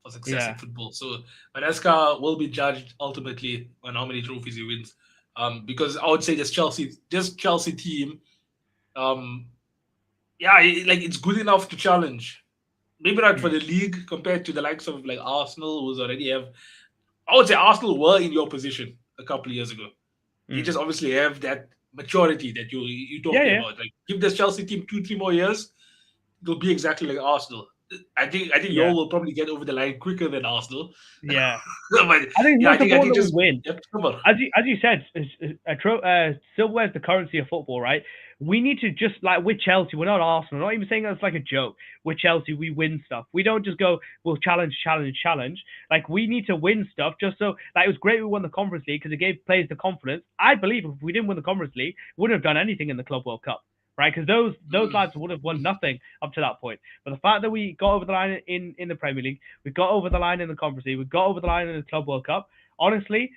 for success in Yeah. football. So Maresca will be judged ultimately on how many trophies he wins. Because I would say this Chelsea team, um, yeah, like it's good enough to challenge. Maybe not for Mm. the league compared to the likes of like Arsenal, who's already have. I would say Arsenal were in your position a couple of years ago. They Mm. just obviously have that maturity that you're Yeah, talking yeah. about. Like give this Chelsea team 2 3 more years, it'll be exactly like Arsenal. I think Yeah. y'all will probably get over the line quicker than Arsenal. Yeah. But I think it's yeah, I most think I important think that we just win. yep, cover. As you said, silverware is the currency of football, right? We need to just like with Chelsea, we're not Arsenal. I'm not even saying that's like a joke. With Chelsea, we win stuff. We don't just go, we'll challenge, challenge, challenge. Like we need to win stuff just so. Like it was great we won the Conference League because it gave players the confidence. I believe if we didn't win the Conference League, we wouldn't have done anything in the Club World Cup, right? Because those Mm. lads would have won nothing up to that point. But the fact that we got over the line in the Premier League, we got over the line in the Conference League, we got over the line in the Club World Cup. Honestly,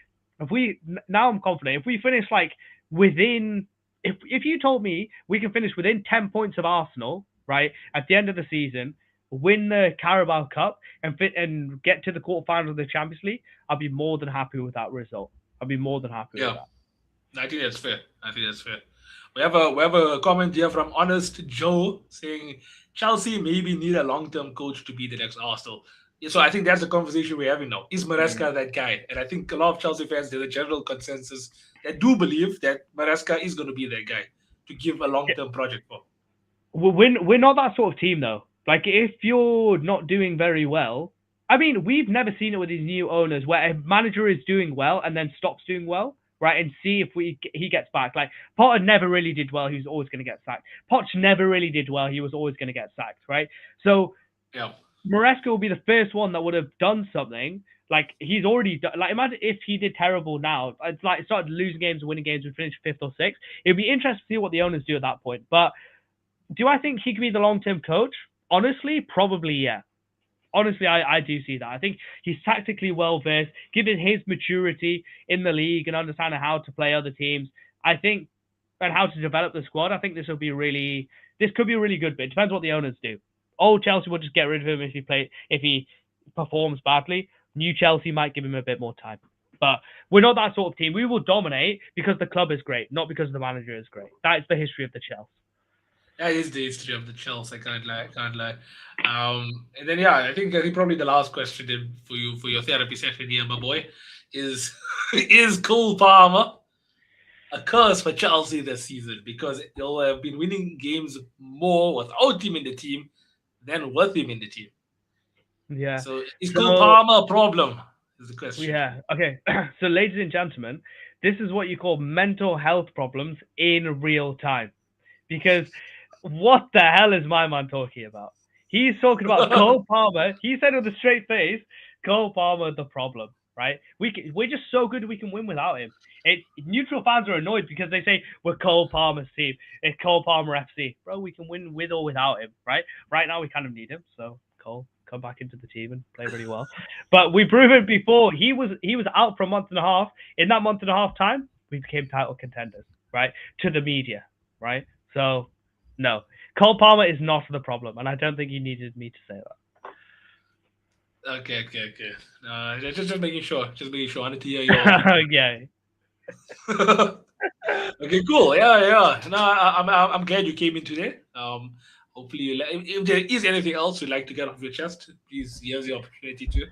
now I'm confident. If we finish like within, if you told me we can finish within 10 points of Arsenal, right, at the end of the season, win the Carabao Cup and get to the quarterfinals of the Champions League, I'd be more than happy with that result. I'd be more than happy with Yeah, that. I think that's fair. I think that's fair. We have a comment here from Honest Joe saying Chelsea maybe need a long-term coach to be the next Arsenal. Yeah, so I think that's the conversation we're having now. Is Mm. Maresca that guy? And I think a lot of Chelsea fans, there's a general consensus that do believe that Maresca is going to be that guy to give a long-term project for. We're not that sort of team though. Like if you're not doing very well, I mean, we've never seen it with these new owners where a manager is doing well and then stops doing well, right? And see if he gets back. Like Potter never really did well; he was always going to get sacked. Poch never really did well; he was always going to get sacked, right? So Yeah. Maresca will be the first one that would have done something. Like he's already done. Like imagine if he did terrible now. It's like started losing games, winning games, we finished fifth or sixth. It'd be interesting to see what the owners do at that point, but do I think he could be the long-term coach? Honestly, probably yeah. Honestly, I do see that. I think he's tactically well versed, given his maturity in the league and understanding how to play other teams. I think and how to develop the squad. I think this could be a really good. But it depends what the owners do. Old Chelsea will just get rid of him if he performs badly. New Chelsea might give him a bit more time. But we're not that sort of team. We will dominate because the club is great, not because the manager is great. That's the history of the Chelsea. That is the history of the Chelsea. I can't lie. Can't lie. And then yeah, I think probably the last question then for your therapy session here, my boy, is is Cole Palmer a curse for Chelsea this season because they'll have been winning games more without him in the team than with him in the team. Yeah. So is Cole So Palmer a problem? Is the question. yeah. Okay. So ladies and gentlemen, this is what you call mental health problems in real time. Because what the hell is my man talking about? He's talking about Cole Palmer. He said with a straight face, Cole Palmer the problem, right? We're just so good we can win without him. Neutral fans are annoyed because they say we're Cole Palmer's team. It's Cole Palmer FC, bro. We can win with or without him, right? Right now we kind of need him, so Cole, come back into the team and play really well. But we proven before he was out for a month and a half. In that month and a half time, we became title contenders, right? To the media, right? So, no. Cole Palmer is not the problem, and I don't think you needed me to say Okay. Just making sure. Just making sure. I wanted to hear your that. Yeah. Okay, cool. Yeah. No, I'm glad you came in today. Hopefully, if there is anything else you'd like to get off your chest, please here's the opportunity to.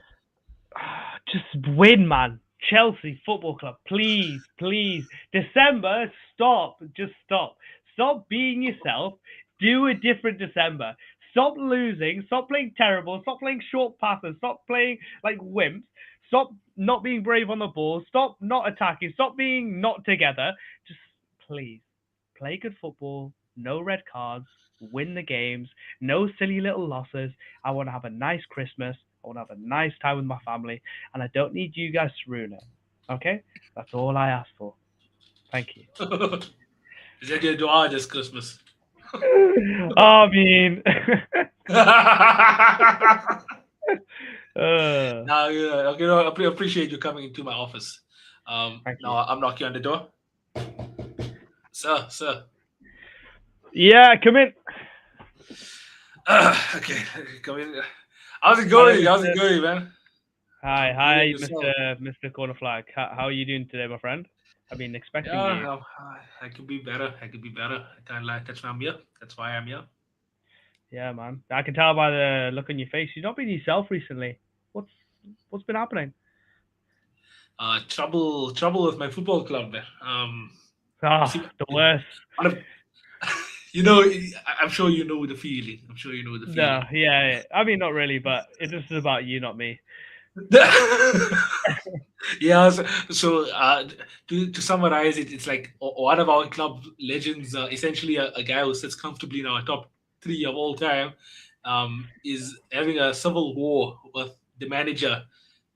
Just win, man. Chelsea Football Club, please, please. December, stop. Just stop. Stop being yourself. Do a different December. Stop losing. Stop playing terrible. Stop playing short passes. Stop playing like wimps. Stop not being brave on the ball. Stop not attacking. Stop being not together. Just please play good football. No red cards. Win the games. No silly little losses. I want to have a nice Christmas. I want to have a nice time with my family. And I don't need you guys to ruin it. Okay? That's all I ask for. Thank you. Is that your dua this Christmas? I mean, Now, okay, no, I appreciate you coming into my office. thank you. Now I'm knocking on the door. Sir. Yeah, come in. Okay, come in. How's it going? How's it going, man? Hi, Yourself. Mr. Corner Flag. How are you doing today, my friend? I've been expecting Yeah, you. no, I could be better. I can't lie. That's why I'm here. That's why I'm here. Yeah, man. I can tell by the look on your face. You've not been yourself recently. What's been happening? Trouble with my football club there. Ah, See, the worst. one of- you know, I'm sure you know the feeling. I'm sure you know the feeling. No, yeah. I mean, not really, but it's just about you, not me. Yeah, so to summarize it, it's like one of our club legends, essentially a guy who sits comfortably in our top three of all time, is having a civil war with the manager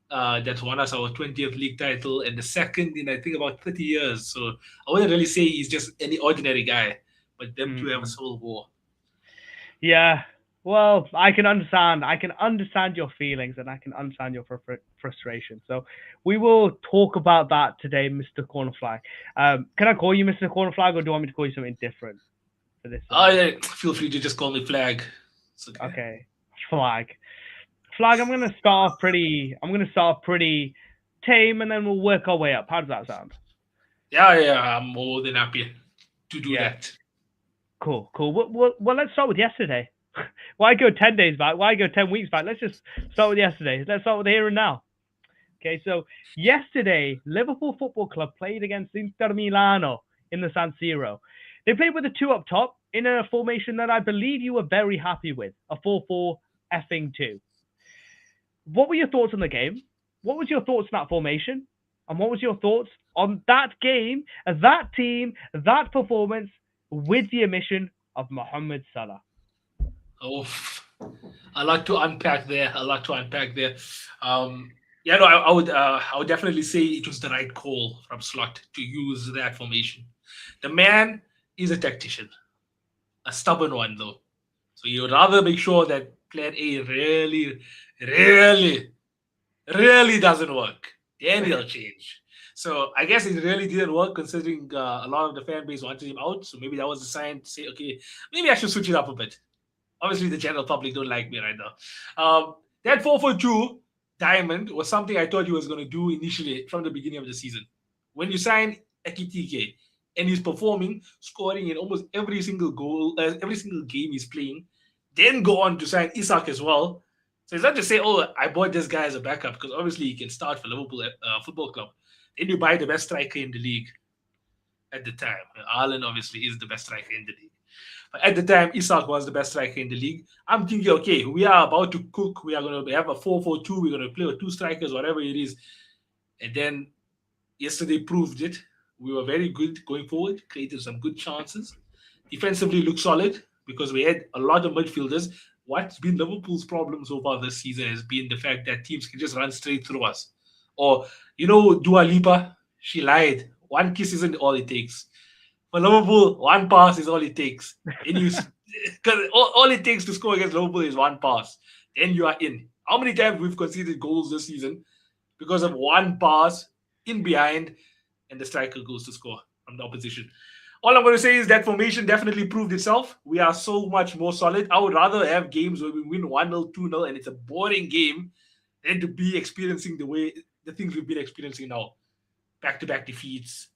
that won us our 20th league title and the second in I think about 30 years. So I wouldn't really say he's just any ordinary guy, but them two have a civil war. Yeah. Well, I can understand. I can understand your feelings and I can understand your frustration. So we will talk about that today, Mr. Corner Flag. Can I call you Mr. Corner Flag, or do you want me to call you something different for this? Yeah, feel free to just call me Flag. It's okay. Okay, Flag. Flag. I'm gonna start off pretty tame, and then we'll work our way up. How does that sound? Yeah, I'm more than happy to do Yeah. that. Cool. Well, let's start with yesterday. Why go 10 days back? Why go 10 weeks back? Let's just start with yesterday. Let's start with the here and now. Okay, so yesterday, Liverpool Football Club played against Inter Milano in the San Siro. They played with the two up top in a formation that I believe you were very happy with, a 4-4-2. What were your thoughts on the game? What was your thoughts on that formation? And what was your thoughts on that game, that team, that performance with the omission of Mohamed Salah? Oh, I like to unpack there. Yeah, no, I would definitely say it was the right call from Slot to use that formation. The man is a tactician, a stubborn one though. So you would rather make sure that Plan A really doesn't work. Then he'll change. So I guess it really didn't work considering a lot of the fan base wanted him out. So maybe that was a sign to say, okay, maybe I should switch it up a bit. Obviously, the general public don't like me right now. That 4-4-2 diamond was something I thought he was going to do initially from the beginning of the season. When you sign Ekitike and he's performing, scoring in almost every single goal, every single game he's playing, then go on to sign Isak as well. So it's not to say, oh, I bought this guy as a backup because obviously he can start for Liverpool Football Club. Then you buy the best striker in the league at the time. Ireland obviously is the best striker in the league. But at the time, Isak was the best striker in the league. I'm thinking, okay, we are about to cook. We are going to have a 4-4-2. We're going to play with two strikers, whatever it is. And then yesterday proved it. We were very good going forward, created some good chances. Defensively looked solid because we had a lot of midfielders. What's been Liverpool's problem so far this season has been the fact that teams can just run straight through us. Or, Dua Lipa, she lied. One kiss isn't all it takes. For Liverpool, one pass is all it takes. And because all it takes to score against Liverpool is one pass. Then you are in. How many times we've conceded goals this season because of one pass in behind and the striker goes to score from the opposition? All I'm going to say is that formation definitely proved itself. We are so much more solid. I would rather have games where we win 1-0, 2-0, and it's a boring game than to be experiencing the things we've been experiencing now. Back-to-back defeats,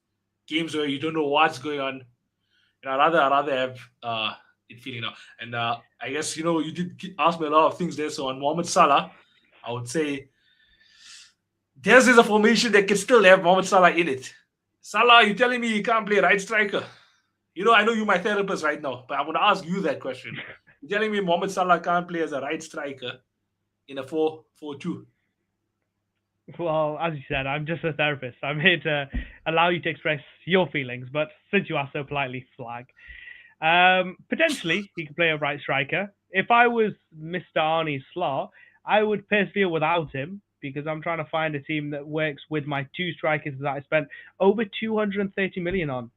games where you don't know what's going on. And I rather have it feeling now. And I guess you did ask me a lot of things there. So on Mohamed Salah, I would say theirs is a formation that can still have Mohamed Salah in it. Salah, you telling me you can't play right striker? I know you're my therapist right now, but I'm going to ask you that question. You're telling me Mohamed Salah can't play as a right striker in a 4-4-2? Well, as you said, I'm just a therapist. I'm here to allow you to express your feelings, but since you asked so politely, flag. Potentially, he could play a right striker. If I was Mr. Arnie's slot, I would persevere without him because I'm trying to find a team that works with my two strikers that I spent over 230 million on.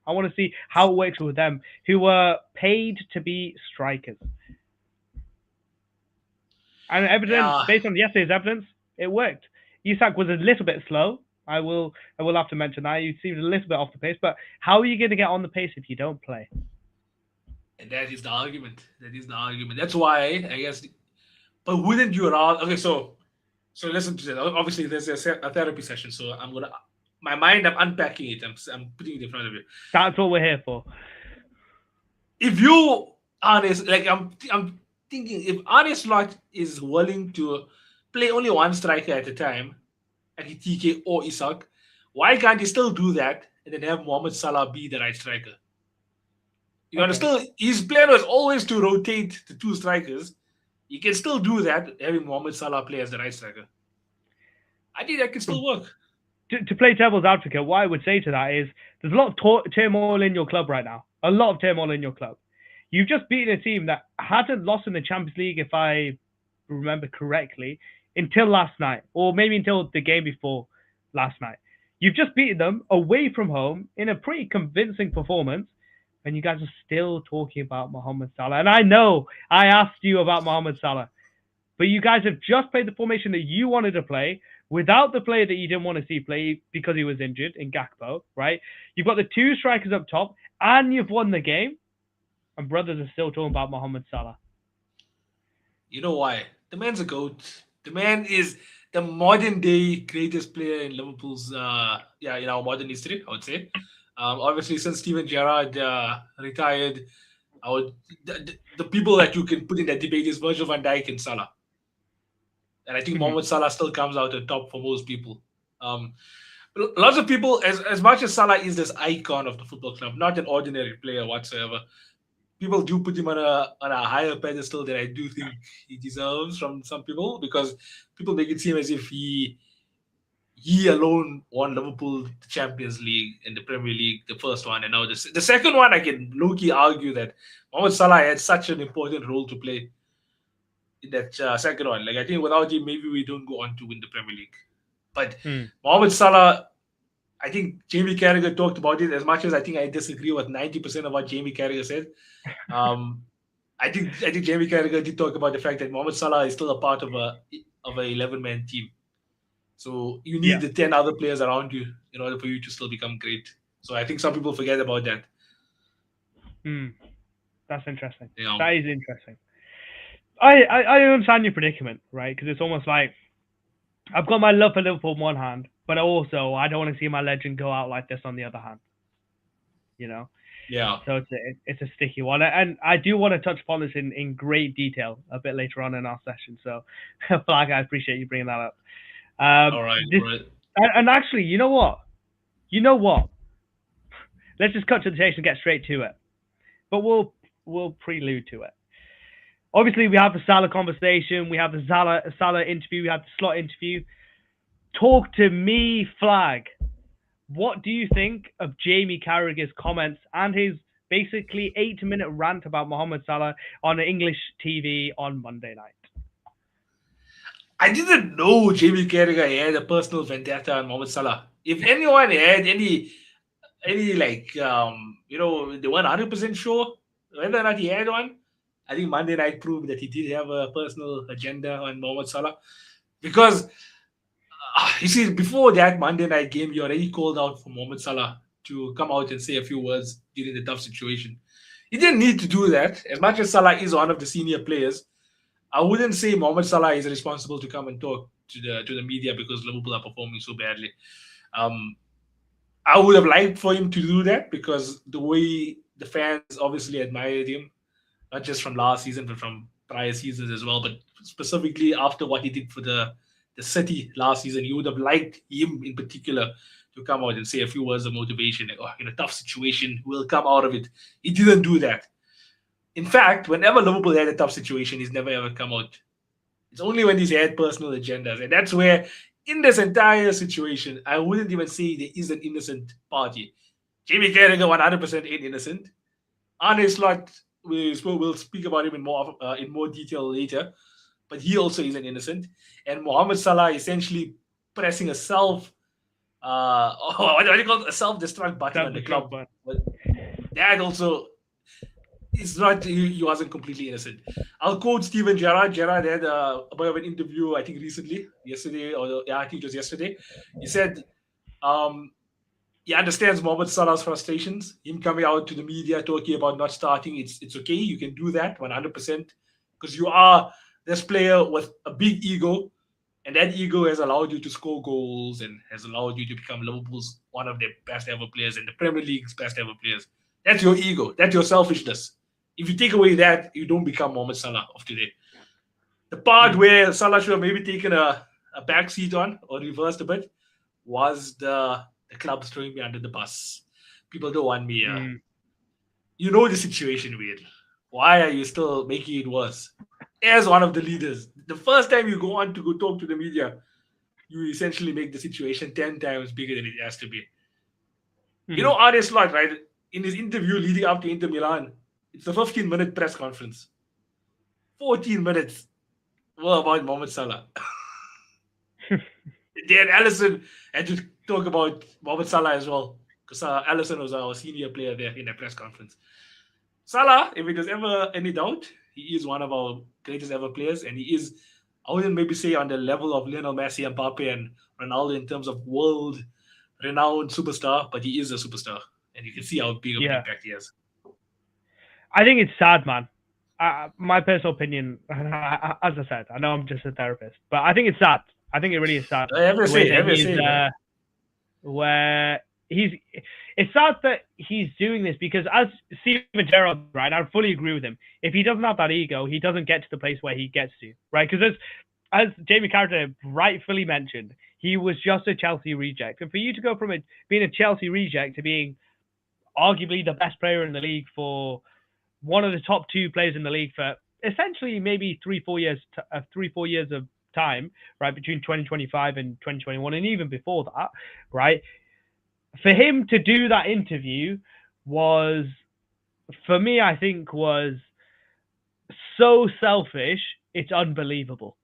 I want to see how it works with them, who were paid to be strikers. And evidence, based on yesterday's evidence, it worked. Isak was a little bit slow. I will have to mention that. You seemed a little bit off the pace, but how are you going to get on the pace if you don't play? And that is the argument. That's why, I guess. But wouldn't you rather? Okay, so listen to that. Obviously, there's a therapy session, so I'm unpacking it. I'm putting it in front of you. That's what we're here for. If you honest, like I'm thinking, if Arne Slot is willing to play only one striker at a time, like TK or Isak, why can't he still do that and then have Mohamed Salah be the right striker? You understand? His plan was always to rotate the two strikers. You can still do that, having Mohamed Salah play as the right striker. I think that can still work. To play devil's advocate, what I would say to that is there's a lot of turmoil in your club right now. A lot of turmoil in your club. You've just beaten a team that hadn't lost in the Champions League, if I remember correctly, until last night, or maybe until the game before last night. You've just beaten them away from home in a pretty convincing performance, and you guys are still talking about Mohamed Salah. And I know I asked you about Mohamed Salah, but you guys have just played the formation that you wanted to play without the player that you didn't want to see play because he was injured in Gakpo, right? You've got the two strikers up top, and you've won the game, and brothers are still talking about Mohamed Salah. You know why? The man's a GOAT. The man is the modern day greatest player in Liverpool's in our modern history, I would say. Obviously, since Steven Gerrard retired, the people that you can put in that debate is Virgil van Dijk and Salah. And I think Mohamed Salah still comes out on top for most people. Lots of people, as much as Salah is this icon of the football club, not an ordinary player whatsoever, people do put him on a higher pedestal than I do think he deserves from some people, because people make it seem as if he alone won Liverpool the Champions League and the Premier League, the first one, and now the second one. I can low-key argue that Mohamed Salah had such an important role to play in that second one. Like, I think without him, maybe we don't go on to win the Premier League. But Mohamed Salah, I think Jamie Carragher talked about it. As much as I think I disagree with 90% of what Jamie Carragher said, I think Jamie Carragher did talk about the fact that Mohamed Salah is still a part of a 11-man team. So you need the 10 other players around you in order for you to still become great. So I think some people forget about that. That's interesting. That is interesting. I understand your predicament, right? Because it's almost like I've got my love for Liverpool on one hand, but also I don't want to see my legend go out like this on the other hand. You know, Yeah. so it's a sticky one, and I do want to touch upon this in great detail a bit later on in our session. So, Flag, I appreciate you bringing that up. All right. This All right. and actually, you know what? You know what? Let's just cut to the chase and get straight to it. But we'll prelude to it. Obviously, we have the Salah conversation, we have the Salah interview, we have the slot interview. Talk to me, Flag. What do you think of Jamie Carragher's comments and his basically 8-minute rant about Mohamed Salah on English TV on Monday night? I didn't know Jamie Carragher had a personal vendetta on Mohamed Salah. If anyone had any like they weren't 100% sure whether or not he had one, I think Monday night proved that he did have a personal agenda on Mohamed Salah. Because you see, before that Monday night game, he already called out for Mohamed Salah to come out and say a few words during the tough situation. He didn't need to do that. As much as Salah is one of the senior players, I wouldn't say Mohamed Salah is responsible to come and talk to the media because Liverpool are performing so badly. Um, I would have liked for him to do that because the way the fans obviously admired him, not just from last season but from prior seasons as well. But specifically after what he did for the City last season, you would have liked him in particular to come out and say a few words of motivation. Like, oh, in a tough situation, we'll come out of it. He didn't do that. In fact, whenever Liverpool had a tough situation, he's never ever come out. It's only when he's had personal agendas, and that's where, in this entire situation, I wouldn't even say there is an innocent party. Jamie Carragher 100% ain't innocent. Arne Slot, we'll speak about him in more detail later, but he also isn't innocent. And Mohamed Salah essentially pressing a what do you call it? A self-destruct button on the club. But that also is not, he wasn't completely innocent. I'll quote Steven Gerrard. Gerrard had a bit of an interview, I think yesterday, I think it was yesterday. He said he understands Mohamed Salah's frustrations, him coming out to the media talking about not starting. It's okay, you can do that 100% because you are this player with a big ego, and that ego has allowed you to score goals and has allowed you to become Liverpool's one of their best ever players and the Premier League's best ever players. That's your ego. That's your selfishness. If you take away that, you don't become Mohamed Salah of today. The part where Salah should have maybe taken a back seat on or reversed a bit was the club throwing me under the bus. People don't want me. You know the situation, Wade. Why are you still making it worse? As one of the leaders, the first time you go on to go talk to the media, you essentially make the situation 10 times bigger than it has to be. You know, Arne Slot, right? In his interview leading up to Inter Milan, it's a 15-minute press conference. 14 minutes were about Mohamed Salah. Dan Allison had to talk about Mohamed Salah as well, because Allison was our senior player there in the press conference. Salah, if it was ever any doubt, he is one of our greatest ever players, and he is, I wouldn't maybe say on the level of Lionel Messi, Mbappe, and Ronaldo in terms of world-renowned superstar, but he is a superstar, and you can see how big of an impact he has. I think it's sad, man. My personal opinion, as I said, I know I'm just a therapist, but I think it's sad. I think it really is sad. It's sad that he's doing this because, as Steven Gerrard, right, I fully agree with him. If he doesn't have that ego, he doesn't get to the place where he gets to, right? Because as Jamie Carragher rightfully mentioned, he was just a Chelsea reject. And for you to go from being a Chelsea reject to being arguably the best player in the league for one of the top two players in the league for essentially maybe 3-4 years of time, right, between 2025 and 2021, and even before that, right? For him to do that interview was, for me, I think was so selfish, it's unbelievable.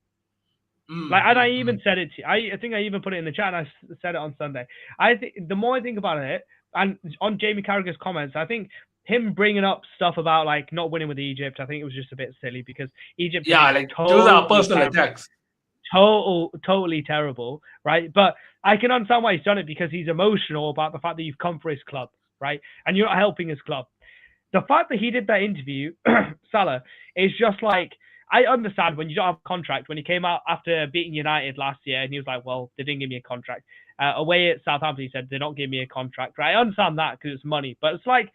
And I even said it. I think I even put it in the chat, and I said it on Sunday. I think the more I think about it, and on Jamie Carragher's comments, I think him bringing up stuff about like not winning with Egypt, I think it was just a bit silly because Egypt, those are personal attacks. Totally terrible, right? But I can understand why he's done it because he's emotional about the fact that you've come for his club, right? And you're not helping his club. The fact that he did that interview, Salah, is just like, I understand when you don't have a contract. When he came out after beating United last year, and he was like, "Well, they didn't give me a contract." Away at Southampton, he said they're not giving me a contract. Right? I understand that because it's money, but it's like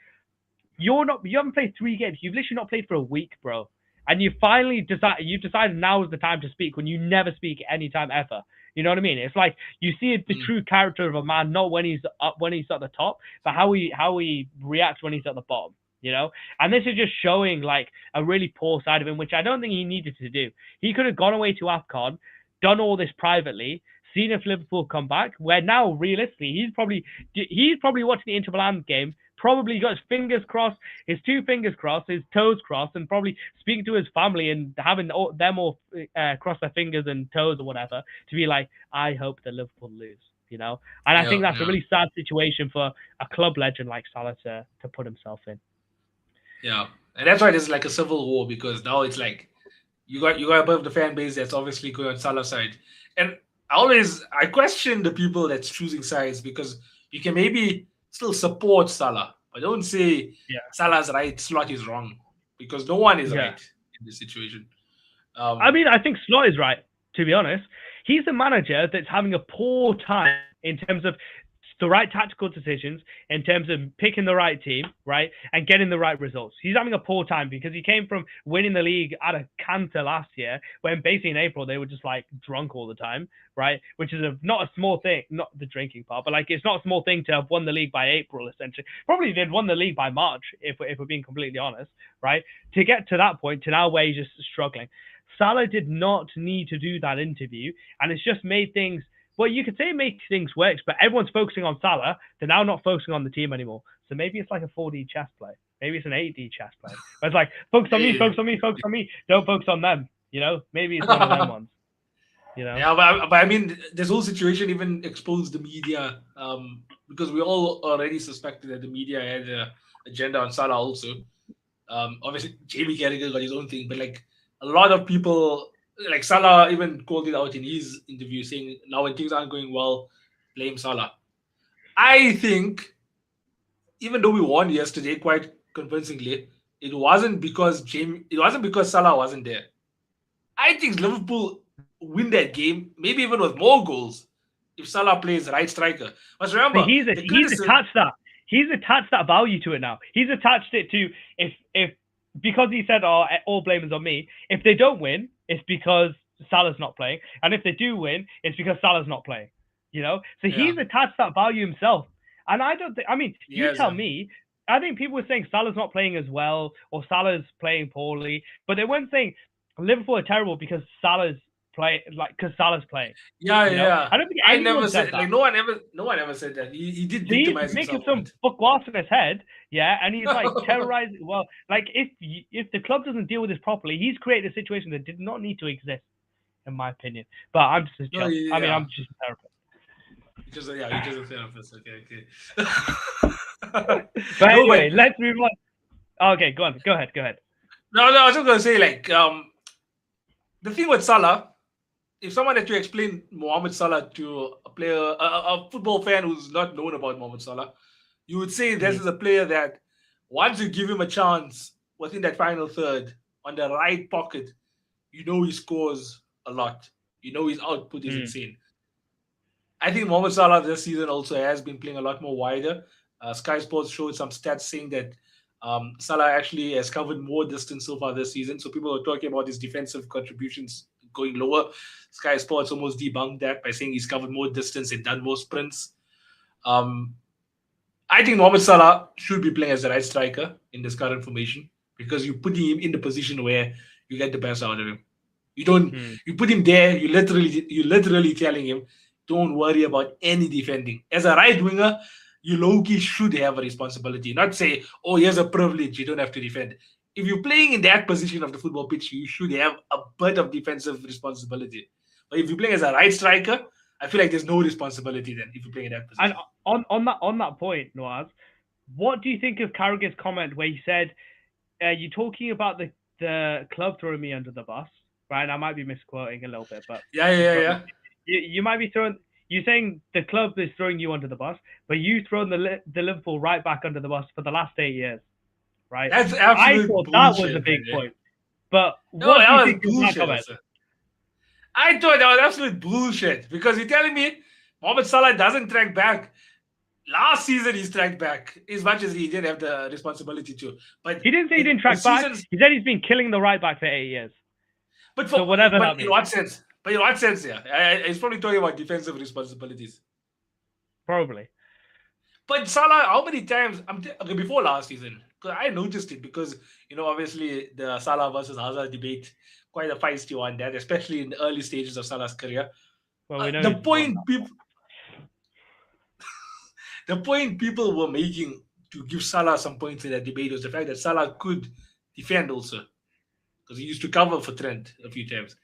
you haven't played 3 games. You've literally not played for a week, bro. And you finally decided now is the time to speak when you never speak any time ever. You know what I mean? It's like you see the true character of a man, not when he's at the top, but how he reacts when he's at the bottom. You know, and this is just showing like a really poor side of him, which I don't think he needed to do. He could have gone away to AFCON, done all this privately, seen if Liverpool come back. Where now, realistically, he's probably watching the Inter Milan game. Probably got his fingers crossed, his 2 fingers crossed, his toes crossed, and probably speaking to his family and having them all cross their fingers and toes or whatever to be like, I hope that Liverpool lose, you know? And I think that's a really sad situation for a club legend like Salah to put himself in. Yeah, and that's why there's like a civil war, because now it's like you got a bit of the fan base that's obviously going on Salah's side, and I question the people that's choosing sides, because you can maybe still support Salah, but don't say Salah's right, Slot is wrong, because no one is right in this situation. I mean, I think Slot is right, to be honest. He's a manager that's having a poor time in terms of the right tactical decisions, in terms of picking the right team, right, and getting the right results. He's having a poor time because he came from winning the league at a canter last year, when basically in April they were just like drunk all the time, right? Which is not a small thing, not the drinking part, but like it's not a small thing to have won the league by April, essentially. Probably they'd won the league by March, if we're being completely honest, right? To get to that point, to now where he's just struggling. Salah did not need to do that interview, and it's just made things. Well, you could say it makes things worse, but everyone's focusing on Salah. They're now not focusing on the team anymore. So maybe it's like a 4D chess play. Maybe it's an 8D chess play. But it's like, focus on me, focus on me, focus on me. Don't focus on them. You know, maybe it's one of them ones. You know? Yeah, but I mean, this whole situation even exposed the media, because we all already suspected that the media had an agenda on Salah also. Obviously, Jamie Carragher got his own thing, but like a lot of people, like Salah even called it out in his interview, saying now when things aren't going well, blame Salah. I think, even though we won yesterday quite convincingly, it wasn't because Salah wasn't there. I think Liverpool win that game, maybe even with more goals, if Salah plays right striker. But remember, but he's attached that value to it now. He's attached it to if because he said, "Oh, all blame is on me." If they don't win, it's because Salah's not playing, and if they do win, it's because Salah's not playing. You know, so he's attached that value himself. And I don't think. I mean, you tell me. I think people were saying Salah's not playing as well, or Salah's playing poorly, but they weren't saying Liverpool are terrible because Salah's playing. Yeah. I don't think anyone said that. Like, no one ever said that. He did victimize he's making himself. some bookwork in his head, and he's like terrorizing. Well, like if the club doesn't deal with this properly, he's created a situation that did not need to exist, in my opinion. But I'm just I'm just a therapist. You're just a therapist. Okay. But anyway, let's move on. Okay, go ahead. No, I was just gonna say, like, the thing with Salah, if someone had to explain Mohamed Salah to a player, a football fan who's not known about Mohamed Salah, you would say this is a player that once you give him a chance within that final third on the right pocket, you know he scores a lot. You know his output is insane. I think Mohamed Salah this season also has been playing a lot more wider. Sky Sports showed some stats saying that Salah actually has covered more distance so far this season. So people are talking about his defensive contributions going lower. Sky Sports almost debunked that by saying he's covered more distance and done more sprints. I think Mohamed Salah should be playing as the right striker in this current formation, because you put him in the position where you get the best out of him. You don't. You put him there. You're literally telling him, don't worry about any defending. As a right winger, you low-key should have a responsibility. Not say, oh, here's a privilege, you don't have to defend. If you're playing in that position of the football pitch, you should have a bit of defensive responsibility. But if you're playing as a right striker, I feel like there's no responsibility then if you're playing in that position. And on that point, Noaz, what do you think of Carragher's comment where he said, you're talking about the club throwing me under the bus, right? And I might be misquoting a little bit, but yeah. You might be throwing. You're saying the club is throwing you under the bus, but you've thrown the Liverpool right back under the bus for the last 8 years, right? That's absolute I thought bullshit, that was a big point. But No, what do you that was think of that bullshit. comment? Also. I thought that was absolute bullshit because you're telling me Mohamed Salah doesn't track back. Last season he tracked back as much as he did have the responsibility to. But He didn't say he didn't the track back. seasons, He said he's been killing the right back for 8 years. but So whatever that in means. what sense? But in what sense? Yeah, he's probably talking about defensive responsibilities. Probably. But Salah, how many times? Okay, before last season, because I noticed it because obviously the Salah versus Hazard debate, quite a feisty one that, especially in the early stages of Salah's career. Well, we know The he's point won. people, the point people were making to give Salah some points in that debate was the fact that Salah could defend also because he used to cover for Trent a few times.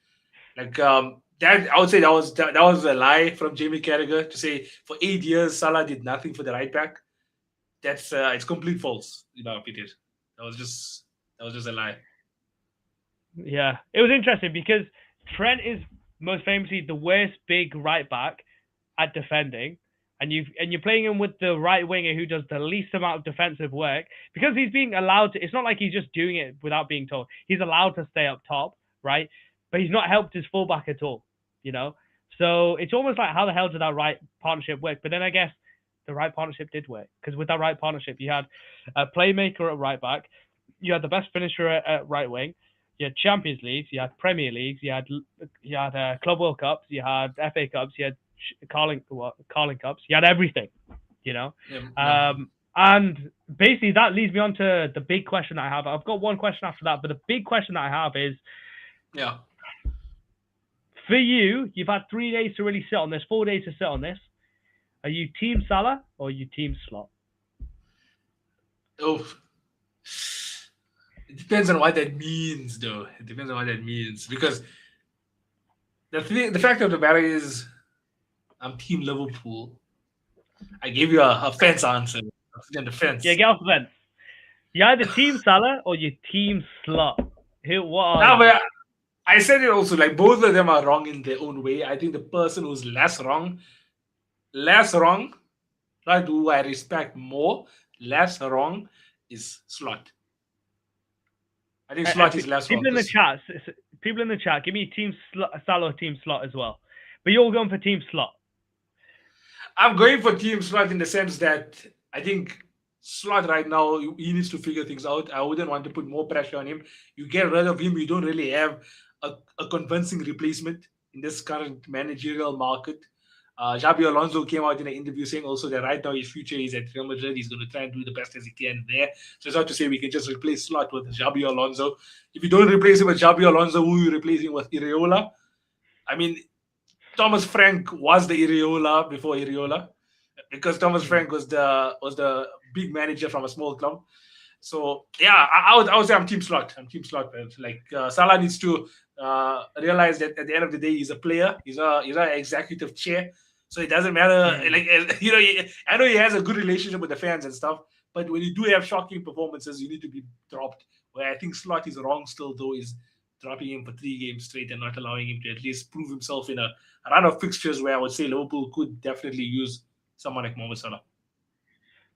Like that, I would say that was a lie from Jamie Carragher to say for 8 years Salah did nothing for the right back. That's it's complete false, in my opinion. That was just a lie. Yeah, it was interesting because Trent is most famously the worst big right back at defending, and you're playing him with the right winger who does the least amount of defensive work because he's being allowed to. It's not like he's just doing it without being told. He's allowed to stay up top, right? But he's not helped his fullback at all, you know. So it's almost like how the hell did that right partnership work? But then I guess the right partnership did work because with that right partnership, you had a playmaker at right back, you had the best finisher at right wing. You had Champions Leagues, you had Premier Leagues, you had Club World Cups, you had FA Cups, you had Carling Cups, you had everything, you know. Yeah. And basically that leads me on to the big question I have. I've got one question after that, but the big question that I have is, yeah. For you, you've had 3 days to really sit on this, 4 days to sit on this. Are you Team Salah or are you Team Slot? Oh, it depends on what that means, though. It depends on what that means because the fact of the matter is, I'm Team Liverpool. I gave you a fence answer. I'm the fence. Yeah, get off the fence. You're either Team Salah or you Team Slot. What are No, you? but I said it also. Like both of them are wrong in their own way. I think the person who's less wrong, right? Who I respect more, less wrong is Slot. I think Slot is less wrong. People in the chat, give me Team Salah or Team Slot as well. But you're going for Team Slot. I'm going for Team Slot in the sense that I think Slot right now, he needs to figure things out. I wouldn't want to put more pressure on him. You get rid of him, you don't really have a convincing replacement in this current managerial market. Xabi Alonso came out in an interview saying also that right now his future is at Real Madrid. He's going to try and do the best as he can there. So it's not to say we can just replace Slot with Xabi Alonso. If you don't replace him with Xabi Alonso, who are you replacing with Iriola? I mean, Thomas Frank was the Iriola before Iriola because Thomas Frank was the big manager from a small club. So yeah, I would say I'm Team Slot. I'm Team Slot. Like Salah needs to realize that at the end of the day, he's a player. He's an executive chair. So it doesn't matter. Like I know he has a good relationship with the fans and stuff. But when you do have shocking performances, you need to be dropped. Where I think Slot is wrong still, though, is dropping him for 3 games straight and not allowing him to at least prove himself in a run of fixtures where I would say Liverpool could definitely use someone like Mohamed Salah.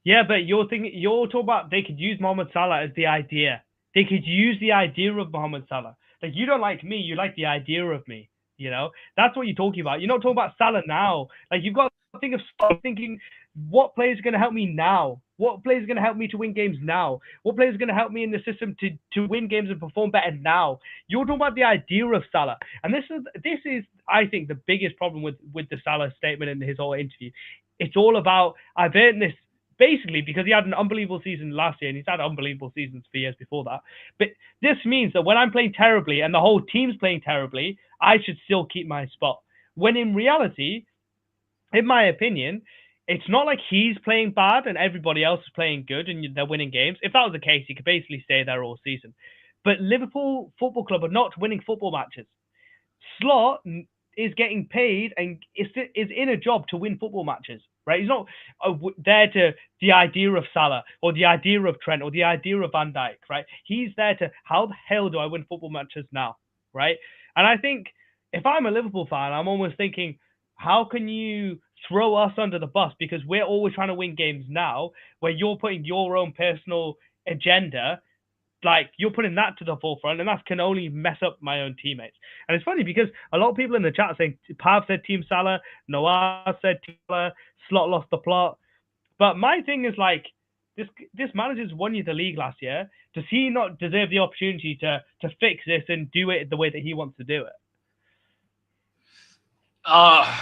Yeah, but you're talking about they could use Mohamed Salah as the idea. They could use the idea of Mohamed Salah. Like, you don't like me, you like the idea of me. You know, that's what you're talking about. You're not talking about Salah now. Like, you've got to think of thinking, what players are going to help me now? What players are going to help me to win games now? What players are going to help me in the system to win games and perform better now? You're talking about the idea of Salah, and this is I think the biggest problem with the Salah statement in his whole interview. It's all about, I've earned this. Basically, because he had an unbelievable season last year and he's had unbelievable seasons for years before that. But this means that when I'm playing terribly and the whole team's playing terribly, I should still keep my spot. When in reality, in my opinion, it's not like he's playing bad and everybody else is playing good and they're winning games. If that was the case, he could basically stay there all season. But Liverpool Football Club are not winning football matches. Slot is getting paid and is in a job to win football matches, right? He's not there to the idea of Salah or the idea of Trent or the idea of Van Dijk, right? He's there to, how the hell do I win football matches now, right? And I think if I'm a Liverpool fan, I'm almost thinking, how can you throw us under the bus because we're always trying to win games now where you're putting your own personal agenda like you're putting that to the forefront, and that can only mess up my own teammates. And it's funny because a lot of people in the chat saying Pav said Team Salah, Noah said Team Salah, Slot lost the plot. But my thing is like this manager's won you the league last year. Does he not deserve the opportunity to fix this and do it the way that he wants to do it?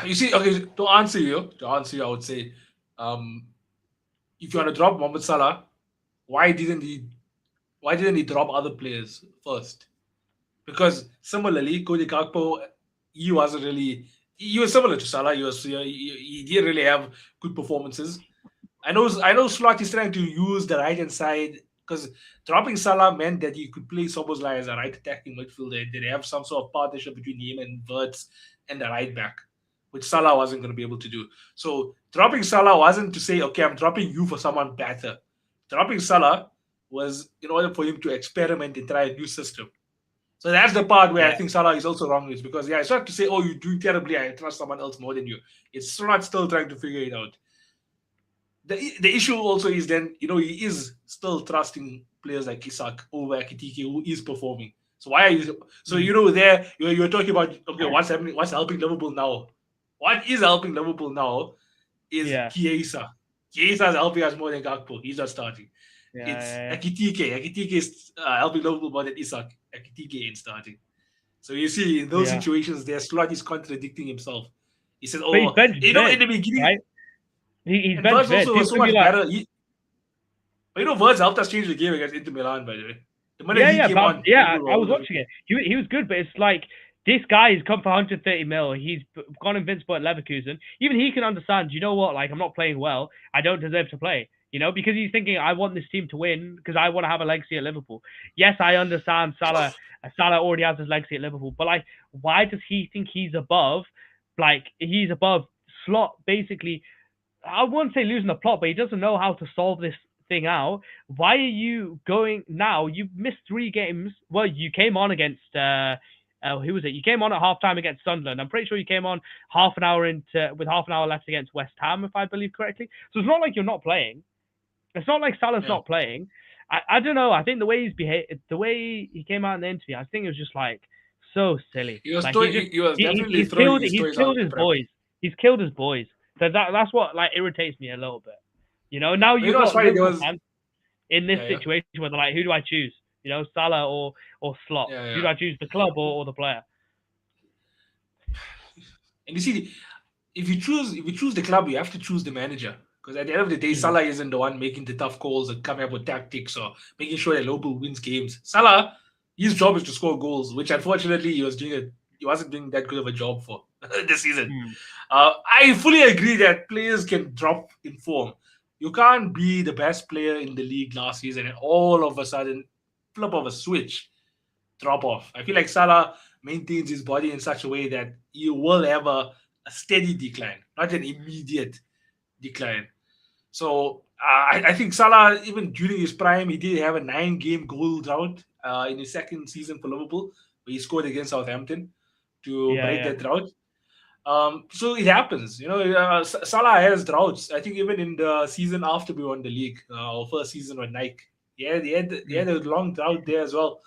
You see, okay, to answer you, I would say, if you want to drop Mohamed Salah, why didn't he drop other players first? Because similarly, Cody Gakpo, he wasn't really. He was similar to Salah. He didn't really have good performances. I know Slot is trying to use the right hand side because dropping Salah meant that he could play Soboslai as a right attacking midfielder. They have some sort of partnership between him and Wirtz and the right back, which Salah wasn't going to be able to do. So dropping Salah wasn't to say, okay, I'm dropping you for someone better. Dropping Salah was in order for him to experiment and try a new system. So that's the part where I think Salah is also wrong, is because it's not to say, oh, you're doing terribly, I trust someone else more than you. It's not still trying to figure it out. The issue also is then, he is still trusting players like Isak over Ekitike, who is performing. So why are you? So there you're talking about, okay, what's happening? What's helping Liverpool now? What is helping Liverpool now is Chiesa. Chiesa is helping us more than Gakpo. He's not starting. Ekitike. Ekitike is helping Liverpool more than Isak. Ekitike ain't starting. So you see, in those situations, there Slot is contradicting himself. He says, "Oh, in the beginning, right? He's Wirtz also was so much better." But Wirtz helped us change the game against Inter Milan, by the way. The minute he came on, I was watching it. He was good, but it's like this guy has come for 130 mil. He's gone invincible at Leverkusen. Even he can understand. You know what? Like, I'm not playing well. I don't deserve to play. Because he's thinking, I want this team to win because I want to have a legacy at Liverpool. Yes, I understand Salah already has his legacy at Liverpool, but like, why does he think he's above? Like, he's above Slot, basically. I wouldn't say losing the plot, but he doesn't know how to solve this thing out. Why are you going now? You've missed 3 games. Well, you came on against who was it? You came on at halftime against Sunderland. I'm pretty sure you came on with half an hour left against West Ham, if I believe correctly. So it's not like you're not playing. It's not like Salah's not playing. I don't know. I think the way he's behaved, the way he came out in the interview, I think it was just like so silly. He was definitely throwing his toys out. He's killed his boys. He's killed his boys. So that's what like irritates me a little bit. Now you've got fans in this situation where they're like, who do I choose? Salah or Slot. Who do I choose, the club or the player? And you see, if you choose the club, you have to choose the manager. Because at the end of the day, Salah isn't the one making the tough calls and coming up with tactics or making sure that Liverpool wins games. Salah, his job is to score goals, which unfortunately he wasn't doing that good of a job for this season. I fully agree that players can drop in form. You can't be the best player in the league last season and all of a sudden, flip of a switch, drop off. I feel like Salah maintains his body in such a way that he will have a steady decline, not an immediate decline. So I think Salah, even during his prime, he did have a 9-game goal drought in his second season for Liverpool, where he scored against Southampton to break that drought. So it happens, Salah has droughts. I think even in the season after we won the league, our first season with Nike, he had a long drought there as well.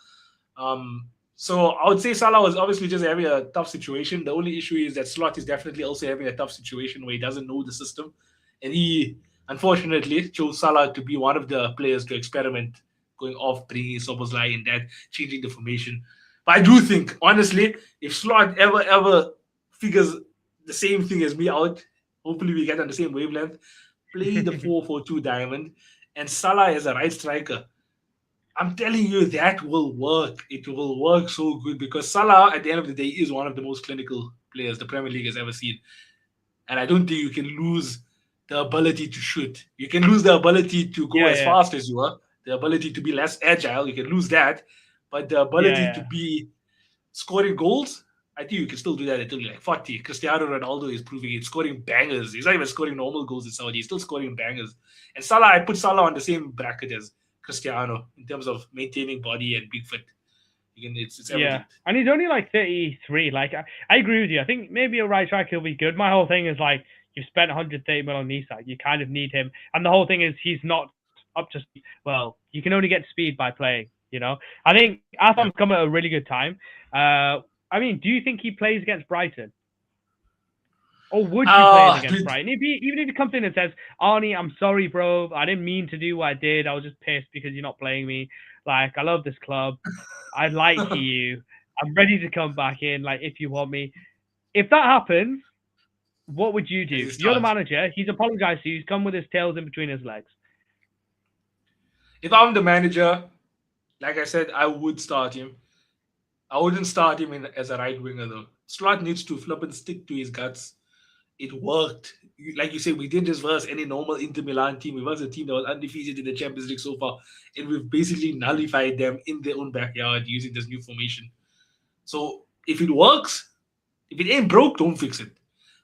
So I would say Salah was obviously just having a tough situation. The only issue is that Slot is definitely also having a tough situation where he doesn't know the system. And he, unfortunately, chose Salah to be one of the players to experiment, going off, bringing Soboslai in that, changing the formation. But I do think, honestly, if Slot ever figures the same thing as me out, hopefully we get on the same wavelength, play the 4-4-2 diamond, and Salah as a right striker, I'm telling you, that will work. It will work so good because Salah, at the end of the day, is one of the most clinical players the Premier League has ever seen. And I don't think you can lose the ability to shoot. You can lose the ability to go as fast as you are, the ability to be less agile. You can lose that. But the ability to be scoring goals, I think you can still do that until you're like 40. Cristiano Ronaldo is proving it, scoring bangers. He's not even scoring normal goals in Saudi. He's still scoring bangers. And Salah, I put Salah on the same bracket as Cristiano in terms of maintaining body and big fit. It's everything. And he's only like 33. Like, I agree with you. I think maybe a right striker will be good. My whole thing is like, you've spent 130 mil on Isak. You kind of need him. And the whole thing is he's not up to speed. Well, you can only get speed by playing. You know, I think Atham's come at a really good time. I mean, do you think he plays against Brighton? Or would you play him against Brighton? Even if he comes in and says, Arnie, I'm sorry, bro. I didn't mean to do what I did. I was just pissed because you're not playing me. Like, I love this club. I like you. I'm ready to come back in, like, if you want me. If that happens, what would you do? You're the manager. He's apologized to you. He's come with his tails in between his legs. If I'm the manager, like I said, I would start him. I wouldn't start him as a right winger though. Slot needs to flip and stick to his guts. It worked. Like you say, we didn't just verse any normal Inter Milan team. We versed a team that was undefeated in the Champions League so far, and we've basically nullified them in their own backyard using this new formation. So if it works, if it ain't broke, don't fix it.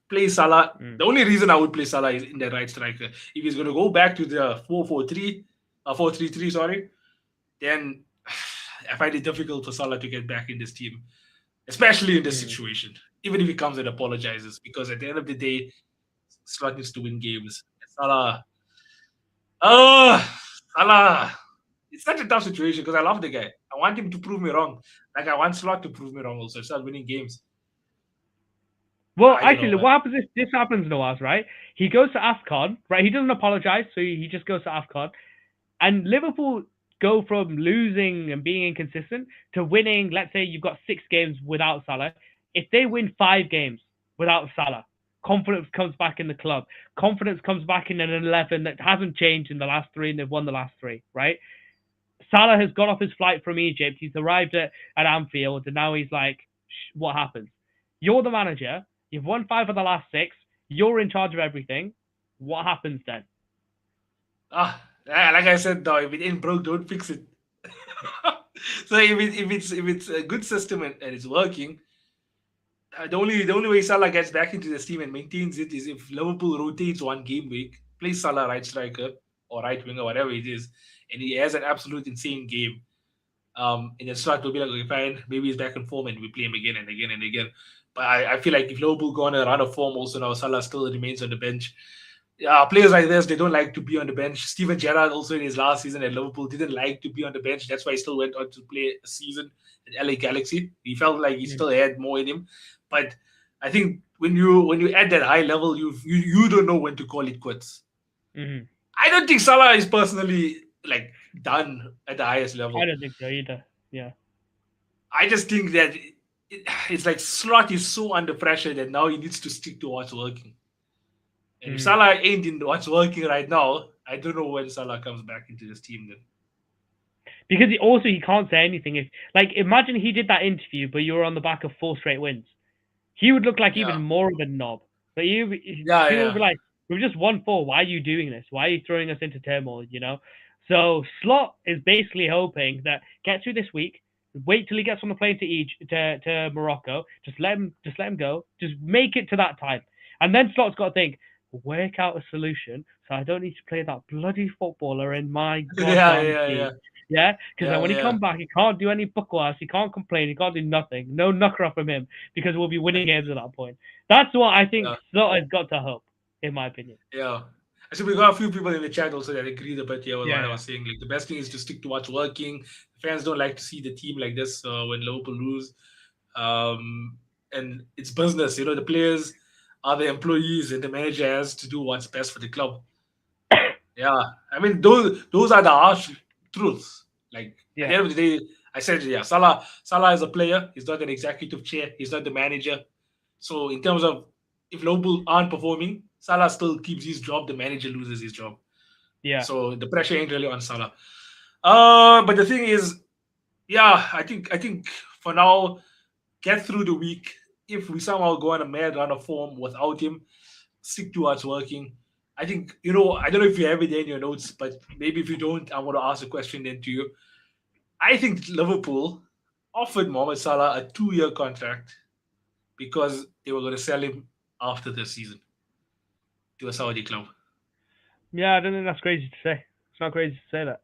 Play Salah. The only reason I would play Salah is in the right striker. If he's going to go back to the 4-4-3, 4-3-3, sorry, then I find it difficult for Salah to get back in this team, especially in this situation. Even if he comes and apologizes, because at the end of the day, Slot needs to win games. Salah, Salah. It's such a tough situation because I love the guy. I want him to prove me wrong. Like I want Slot to prove me wrong also. Start winning games. Well, actually, what happens if this happens, Nawaz, right? He goes to AFCON, right? He doesn't apologize, so he just goes to AFCON. And Liverpool go from losing and being inconsistent to winning. Let's say you've got 6 games without Salah. If they win 5 games without Salah, confidence comes back in the club. Confidence comes back in an 11 that hasn't changed in the last 3, and they've won the last 3, right? Salah has got off his flight from Egypt. He's arrived at Anfield, and now he's like, what happens? You're the manager. You've won 5 of the last 6. You're in charge of everything. What happens then? Like I said, though, if it ain't broke, don't fix it. So if it's a good system and it's working, the only way Salah gets back into this team and maintains it is if Liverpool rotates one game week, plays Salah right striker or right winger, whatever it is, and he has an absolute insane game. And then Slot will be like, okay, fine, maybe he's back in form and we play him again and again and again. But I feel like if Liverpool go on a run of form also now, Salah still remains on the bench. Players like this, they don't like to be on the bench. Steven Gerrard also in his last season at Liverpool didn't like to be on the bench. That's why he still went on to play a season at LA Galaxy. He felt like he still had more in him. But I think when you at that high level, you don't know when to call it quits. I don't think Salah is personally like done at the highest level. I don't think so either. Yeah. I just think that it's like Slot is so under pressure that now he needs to stick to what's working. And if Salah ain't in what's working right now, I don't know when Salah comes back into this team then. Because he can't say anything. If imagine he did that interview, but you were on the back of 4 straight wins. He would look like even more of a knob. But people would be like, we've just won 4. Why are you doing this? Why are you throwing us into turmoil? You know. So Slot is basically hoping that get through this week. Wait till he gets on the plane to Morocco. Just let him go. Just make it to that time, and then Slot's got to think, work out a solution so I don't need to play that bloody footballer in my goddamn team. Yeah, because when he comes back, he can't do any buckwash. He can't complain. He can't do nothing. No knucker up from him because we'll be winning games at that point. That's what I think Slot has got to hope, in my opinion. Yeah. I see we got a few people in the chat also that agreed about what I was saying. Like the best thing is to stick to what's working. Fans don't like to see the team like this when Liverpool lose. And it's business. The players are the employees and the manager has to do what's best for the club. Yeah. I mean, those are the harsh truths. Like at the end of the day, I said, Salah is a player. He's not an executive chair. He's not the manager. So in terms of if Liverpool aren't performing, Salah still keeps his job. The manager loses his job. Yeah. So the pressure ain't really on Salah. But the thing is, I think for now, get through the week. If we somehow go on a mad run of form without him, stick to what's working. I think, I don't know if you have it in your notes, but maybe if you don't, I want to ask a question then to you. I think Liverpool offered Mohamed Salah a 2-year contract because they were going to sell him after the season to a Saudi club. Yeah, I don't think that's crazy to say. It's not crazy to say that.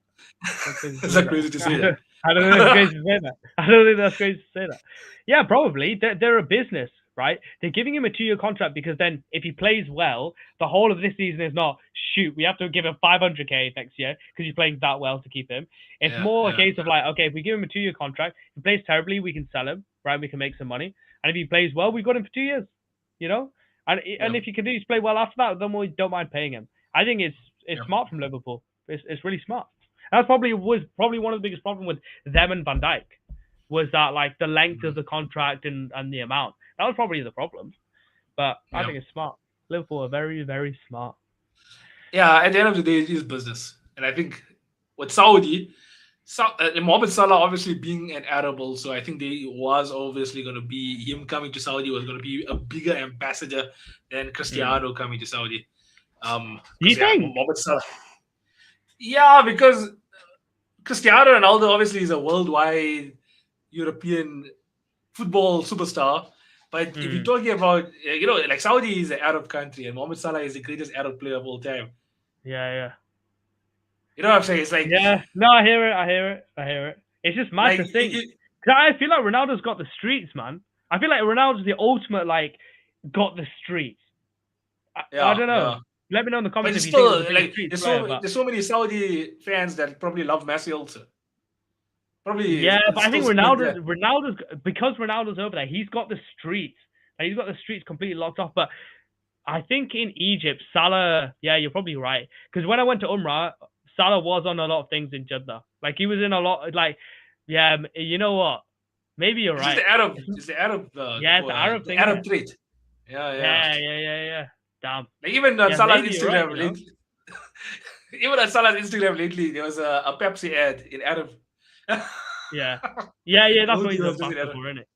It's not crazy to say that. I don't think that's crazy to say that. I don't think that's crazy to say that. Yeah, probably. They're a business. right? They're giving him a 2-year contract because then if he plays well, the whole of this season is not, shoot, we have to give him 500k next year because he's playing that well to keep him. It's more a case of like, okay, if we give him a 2-year contract, if he plays terribly, we can sell him, right? We can make some money. And if he plays well, we've got him for 2 years, you know? And if he continues to play well after that, then we don't mind paying him. I think it's smart from Liverpool. It's really smart. That's probably one of the biggest problems with them and Van Dijk, was that like the length of the contract and the amount. That was probably the problem. But I think it's smart. Liverpool are very, very smart. Yeah, at the end of the day, it is business. And I think with Saudi, Mohamed Salah obviously being an Arab also, I think they was obviously going to be, him coming to Saudi was going to be a bigger ambassador than Cristiano coming to Saudi. Do you think? Mohamed Salah. Yeah, because Cristiano Ronaldo obviously is a worldwide European football superstar. But if you're talking about, like Saudi is an Arab country and Mohamed Salah is the greatest Arab player of all time. Yeah. You know what I'm saying? It's like... Yeah, no, I hear it. It's just mad to think. Because I feel like Ronaldo's got the streets, man. I feel like Ronaldo's the ultimate, like, got the streets. I don't know. Yeah. Let me know in the comments if you think there's so many Saudi fans that probably love Messi also. Probably. Yeah, but I think Ronaldo's because Ronaldo's over there, he's got the streets. Like, he's got the streets completely locked off. But I think in Egypt, Salah, yeah, you're probably right. Because when I went to Umrah, Salah was on a lot of things in Jeddah. Like, he was in a lot, like, yeah, you know what? Maybe you're right. It's the Arab. It's the Arab thing. Arab trait. Yeah. Damn. Like even on Salah's Instagram lately. Even on Salah's Instagram lately, there was a Pepsi ad in Arab. Yeah. That's what he's for, isn't it?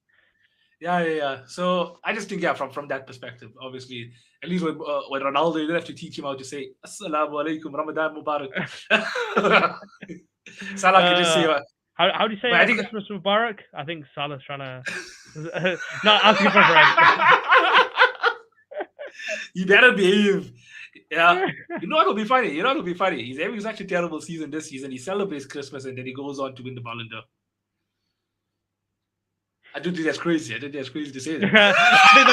Yeah. So I just think, from that perspective, obviously, at least with Ronaldo, you don't have to teach him how to say Assalamu alaikum, Ramadan Mubarak. Salah can just say. How do you say Christmas Mubarak? I think Salah's trying to. Not asking for friends. You better behave. Yeah. You know it'll be funny. He's having such a terrible season this season. He celebrates Christmas and then he goes on to win the Ballon d'Or. I don't think that's crazy. I think that's crazy to say that. I think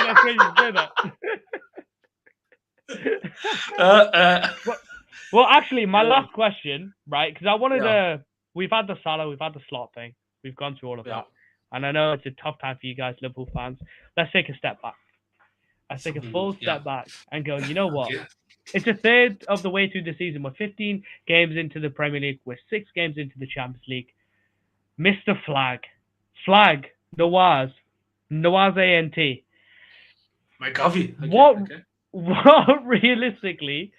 that's crazy to say that. Well, actually, my last question, right? Because I wanted to. We've had the Salah, we've had the slot thing. We've gone through all of that. And I know it's a tough time for you guys, Liverpool fans. Let's take a step back. Let's take a full step back and go, you know what? It's a third of the way through the season. We're 15 games into the Premier League. We're 6 games into the Champions League. Mr. Flag, Nawaz ANT. My coffee. Okay. What realistically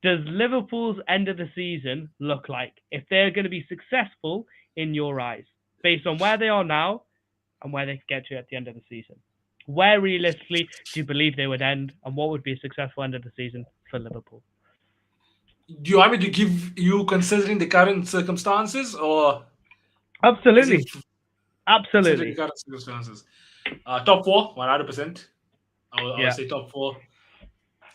does Liverpool's end of the season look like if they're going to be successful in your eyes, based on where they are now and where they can get to at the end of the season? Where realistically do you believe they would end, and what would be a successful end of the season for Liverpool? Do you want me to give you considering the current circumstances, or? Absolutely. Considering the current circumstances. Top 4, 100%. I would say top 4.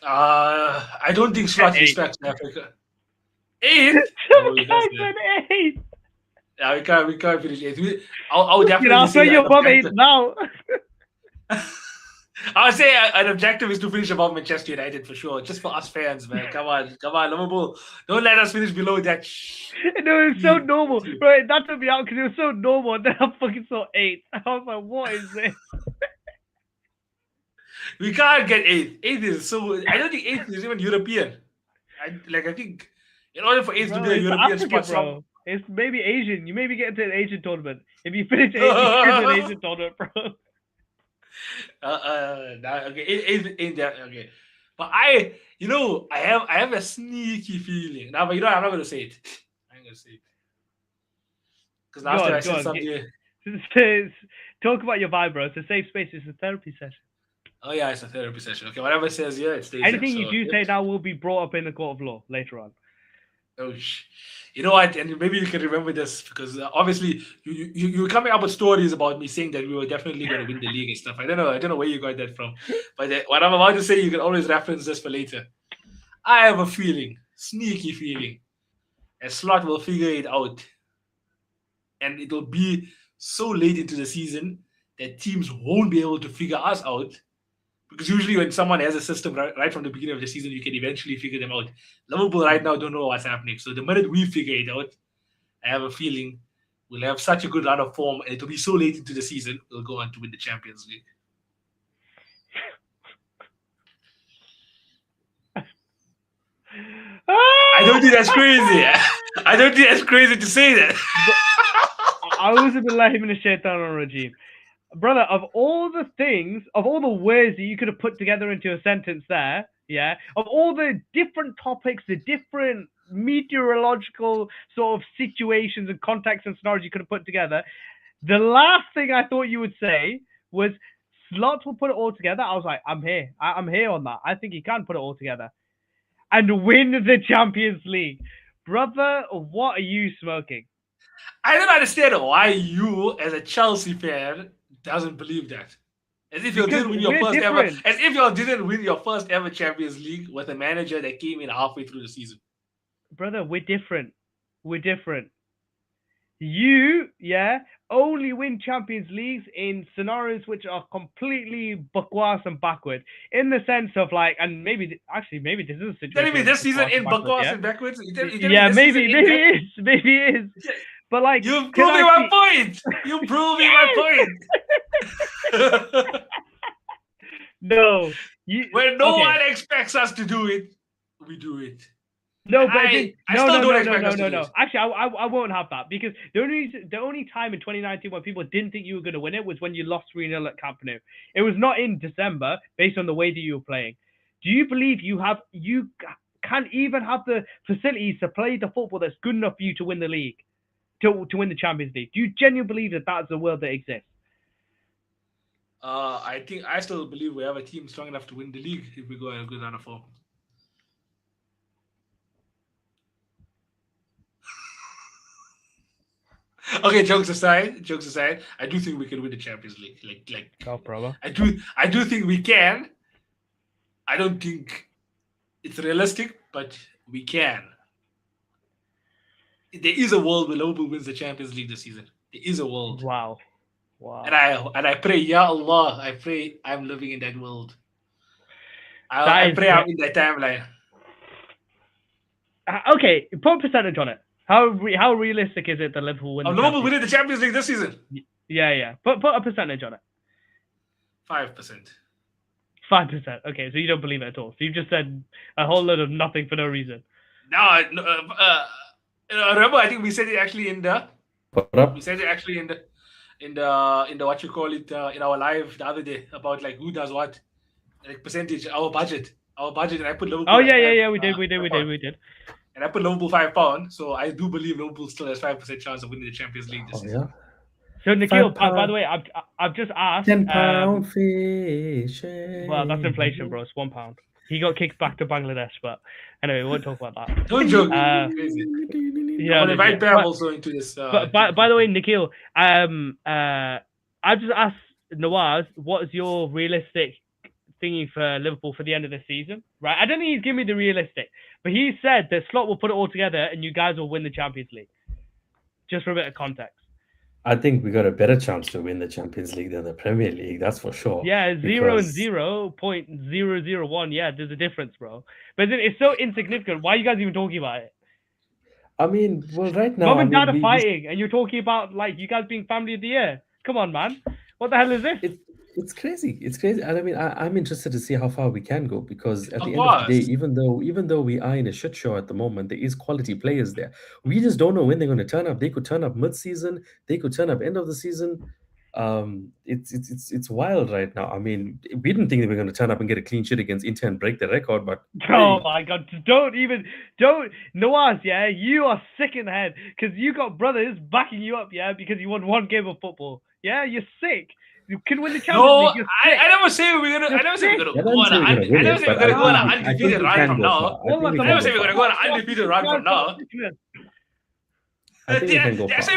I don't think Slot respects Africa. 8? Eight. Yeah, we can't finish 8th. I would definitely say you're above 8 now. I would say an objective is to finish above Manchester United for sure. Just for us fans, man. Come on, Liverpool. Don't let us finish below that. No, it's so normal. Right, that took me out because it was so normal. And then I fucking saw 8. I was like, what is this? We can't get 8th. 8th is so. I don't think 8th is even European. I think in order for 8th to be a European spot, bro. It's maybe Asian. You maybe get into an Asian tournament. If you finish 8th, you finish an Asian tournament, bro. Okay, ain't that okay? But I have a sneaky feeling. Now, but I'm not gonna say it. I ain't gonna say it because last time I said something. Talk about your vibe, bro. It's a safe space. It's a therapy session. Oh yeah, it's a therapy session. Okay, whatever it says, it stays. Anything you do say now will be brought up in the court of law later on. Oh, you know what? And maybe you can remember this because obviously you were coming up with stories about me saying that we were definitely going to win the league and stuff. I don't know where you got that from, but what I'm about to say, you can always reference this for later. I have a feeling, sneaky feeling, a Slot will figure it out, and it will be so late into the season that teams won't be able to figure us out. Because usually when someone has a system right from the beginning of the season, you can eventually figure them out. Liverpool right now don't know what's happening. So the minute we figure it out, I have a feeling we'll have such a good run of form, and it'll be so late into the season, we'll go on to win the Champions League. I don't think that's crazy. I don't think that's crazy to say that. أعوذ بالله من الشيطان الرجيم. Brother, of all the things, of all the words that you could have put together into a sentence there, yeah, of all the different topics, the different meteorological sort of situations and contexts and scenarios you could have put together, the last thing I thought you would say was Slots will put it all together. I was like, I'm here. I'm here on that. I think he can put it all together and win the Champions League. Brother, what are you smoking? I don't understand why you, as a Chelsea fan, doesn't believe that. As if you didn't win your first ever. As if you didn't win your first ever Champions League with a manager that came in halfway through the season. Brother, we're different. We're different. You, yeah, only win Champions Leagues in scenarios which are completely bakwas and backward. In the sense of like, and maybe this is a situation. Telling me this season in bakwas and backwards? Yeah, maybe it is. Maybe it is. But like, you're proving my point. You're proving my point. No, when no one expects us to do it, we do it. No, but I still don't expect us to do it. Actually, I won't have that because the only time in 2019 when people didn't think you were going to win it was when you lost 3-0 at Camp Nou. It was not in December based on the way that you were playing. Do you believe you can't even have the facilities to play the football that's good enough for you to win the league, to win the Champions League? Do you genuinely believe that that's a world that exists? I still believe we have a team strong enough to win the league if we go in a good run of form. Okay, jokes aside, I do think we can win the Champions League. No problem. I do think we can. I don't think it's realistic, but we can. There is a world where Liverpool wins the Champions League this season. There is a world. Wow. And I pray, Ya Allah, I pray I'm living in that world. I pray I'm in that timeline. Okay, put a percentage on it. How realistic is it that Liverpool win? Liverpool winning the Champions League this season? Yeah. Put a percentage on it. 5%. 5%. Okay, so you don't believe it at all. So you've just said a whole lot of nothing for no reason. No. Remember, I think we said it actually in the. We said it actually in the what you call it in our live the other day about like who does what, like percentage, our budget, and I put Liverpool. Oh yeah, we did. And I put Liverpool £5, so I do believe Liverpool still has 5% chance of winning the Champions League this season. Yeah. So Nikhil, by the way, I've just asked. £10 fish. Well, that's inflation, bro. It's £1. He got kicked back to Bangladesh, but anyway, we won't talk about that. Don't joke. Yeah, I'm gonna invite Prem also into this. But by the way, Nikhil, I just asked Nawaz, what is your realistic thingy for Liverpool for the end of the season? Right? I don't think he's giving me the realistic, but he said that Slot will put it all together and you guys will win the Champions League. Just for a bit of context. I think we got a better chance to win the Champions League than the Premier League, that's for sure. Yeah, 0 and 0.001. Yeah, there's a difference, bro. But it's so insignificant. Why are you guys even talking about it? I mean, well, right now... Mom and Dad are fighting, and you're talking about, like, you guys being family of the year. Come on, man. What the hell is this? It's crazy. It's crazy. And I mean, I'm interested to see how far we can go because at the end of the day, even though we are in a shit show at the moment, there is quality players there. We just don't know when they're going to turn up. They could turn up mid-season. They could turn up end of the season. It's wild right now. I mean, we didn't think they were going to turn up and get a clean sheet against Inter and break the record, but oh my God, don't Nawaz, yeah, you are sick in the head because you got brothers backing you up, yeah, because you won one game of football. Yeah, you're sick. You can win the Champions League. I never say we're gonna. I never say we're gonna go on an undefeated run from now. I never say we're gonna go on an undefeated run from now. They say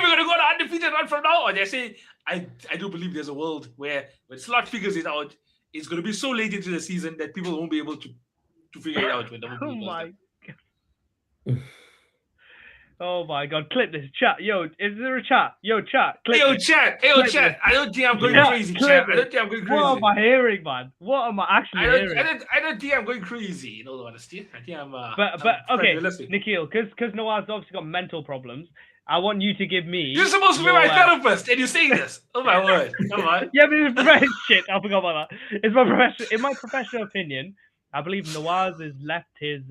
we're gonna go on an undefeated run from now, or they say I do believe there's a world where when Slot figures it out, it's gonna be so late into the season that people won't be able to figure it out when the Oh my God. Oh my God! Clip this chat. Yo, is there a chat? Yo, chat. Clip Hey, yo, this. chat. Hey, yo, Clip chat. this. I don't think I'm going Chat, crazy, clip chat. I this. don't think I'm going crazy. What am I hearing, man? What am I actually hearing? I don't think I'm going crazy. In all honesty, I think I'm. But I'm okay, realistic. Nikhil, because Nawaz's obviously got mental problems. I want you to give me. You're supposed to be your, my therapist, and you're saying this. Oh my word! Come on. Yeah, but it's shit. I forgot about that. It's my professional. In my professional opinion, I believe Nawaz has left his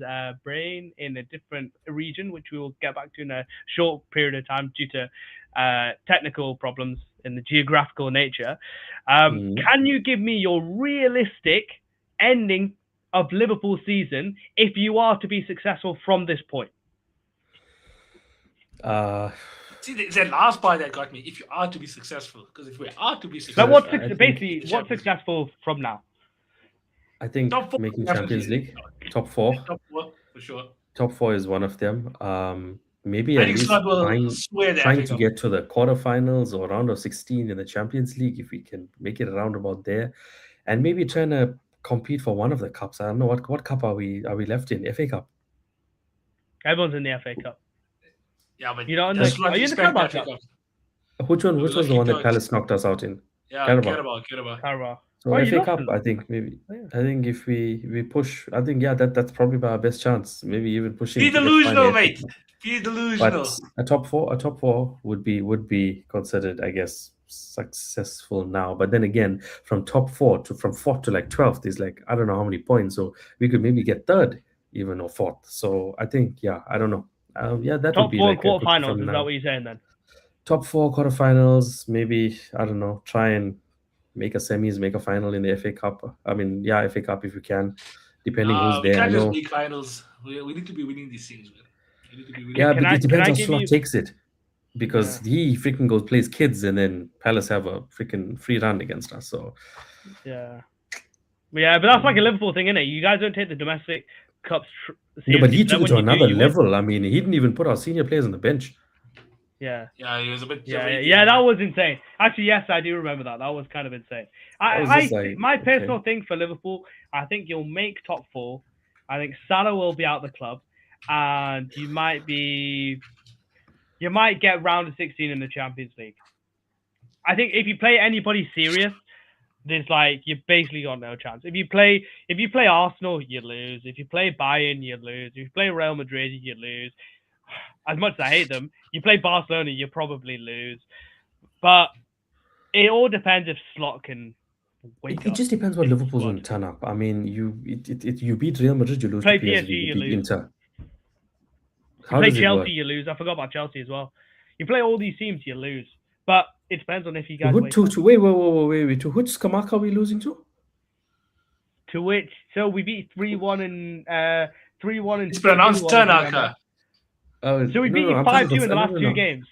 brain in a different region, which we will get back to in a short period of time due to technical problems in the geographical nature. Can you give me your realistic ending of Liverpool season if you are to be successful from this point? See, it's that last part that got me. If you are to be successful, because if we are to be Like successful, what's I think- basically what's successful from now? I think Top four, making definitely. Champions League top four. top four for sure. Top four is one of them. Maybe I at think least Slot will swear the trying FA to Cup. get to the quarterfinals or round of 16 in the Champions League, if we can make it around about there, and maybe trying to compete for one of the cups. I don't know what cup are we left in? FA Cup. Everyone's in the FA Cup. Yeah, but You don't does know. Slot Are you in the expect Carabao FA Cup? Cup? Which We was got the one that kicked out. Palace knocked us out in? Yeah, Carabao. Carabao. Carabao. So Oh, you FA lost Cup, it. I think maybe. Oh, yeah. I think if we push, I think that's probably our best chance. Maybe even pushing. Be to get delusional, final FA mate. Cup. Be But delusional. a top four would be considered, I guess, successful now. But then again, from fourth to like 12th is like I don't know how many points. So we could maybe get third, even or fourth. So I think I don't know. That Top would be four like a good quarterfinals. from Is that now. what you're saying then? Top four quarterfinals, maybe I don't know. Try and make a semis, make a final in the FA Cup. I mean, FA Cup if you can, depending who's We there. I can't just know. make finals. We need to be winning these things, man. We need to be winning. Yeah, Can but I- it can depends I how give Slot you- takes it. Because he freaking goes plays kids and then Palace have a freaking free run against us. So Yeah. But that's like a Liverpool thing, isn't it? You guys don't take the domestic cups no, but he seriously, took then it to when you do, another you win. level. I mean, he didn't even put our senior players on the bench. Yeah. Yeah, he was a bit. Yeah, that was insane. Actually, yes, I do remember that. That was kind of insane. was just like, My okay. personal thing for Liverpool, I think you'll make top four. I think Salah will be out the club, and you might get round of 16 in the Champions League. I think if you play anybody serious, there's like you basically got no chance. If you play Arsenal, you lose. If you play Bayern, you lose. If you play Real Madrid, you lose. As much as I hate them, you play Barcelona, you probably lose. But it all depends if Slot can wake It up. just depends what in Liverpool's squad. going to turn up. I mean, you beat Real Madrid, you lose Play to PSV, PSG, you you beat lose. Inter. You How play does it Chelsea, work? you lose. I forgot about Chelsea as well. You play all these teams, you lose. But it depends on if you guys wake up. Wait. To which Skamaka are we losing to? To which, so we beat 3-1 and 3-1 and It's 2-2, pronounced I remember. Tanaka. So we beat you 5-2 in the last two games.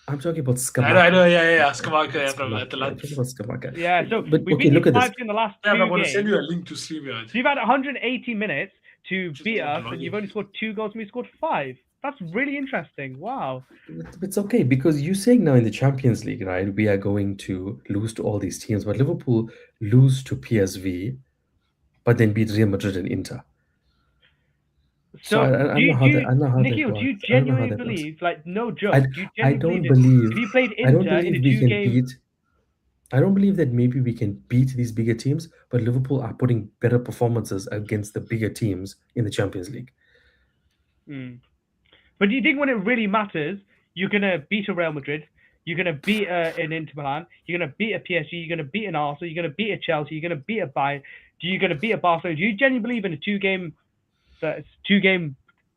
I'm talking about I Skamaka. know. Yeah. Skamaka from I'm Atalanta. talking about Skamaka. Yeah, so But we okay, beat you look at this. 5-2 in the last I'm two going to send games. you a link to StreamYard. So you've had 180 minutes to Just beat want us, to and log you've in. only scored 2 goals, and we scored 5. That's really interesting. Wow. It's okay because you're saying now in the Champions League, right? We are going to lose to all these teams, but Liverpool lose to PSV, but then beat Real Madrid and Inter. So I don't know how that. I don't know how Nikhil, that do you works. I don't know how genuinely that works. believe, like, no joke, I, do you I genuinely don't believe believe. if you played I don't Inter in believe a we can 2-game... beat. I don't believe that maybe we can beat these bigger teams, but Liverpool are putting better performances against the bigger teams in the Champions League. But do you think when it really matters, you're going to beat a Real Madrid, you're going to beat an Inter Milan, you're going to beat a PSG, you're going to beat an Arsenal, you're going to beat a Chelsea, you're going to beat a Bayern, you're going to beat a Barcelona? Do you genuinely believe in a two-game what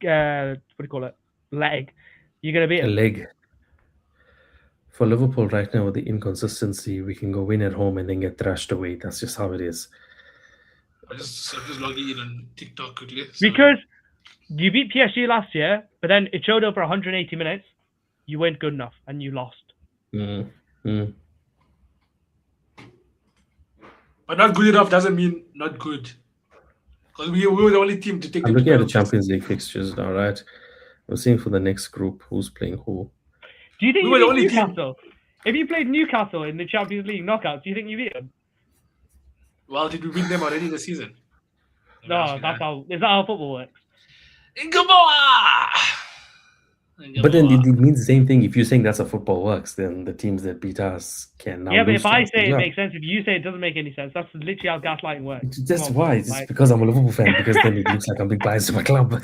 do you call it, leg? You're going to beat A them? leg. For Liverpool right now, with the inconsistency, we can go win at home and then get thrashed away. That's just how it is. I'm just logging in on TikTok quickly. Because you beat PSG last year, but then it showed over 180 minutes. You weren't good enough, and you lost. But not good enough doesn't mean not good. Because we were the only team to take I'm the looking at the penalties. Champions League fixtures now, right? We're seeing for the next group who's playing who. Do you think We you were the beat only team- Newcastle? If you played Newcastle in the Champions League knockouts, do you think you beat them? Well, did we beat them already this season? No, is that how football works? Come on! But then it means the same thing. If you're saying that's how football works, then the teams that beat us can now Yeah, but lose if to I us say as it well. makes sense, if you say it doesn't make any sense, that's literally how gaslighting works. That's Come on, why. bro, It's like- because I'm a Liverpool fan, because then it looks like I'm being biased to my club.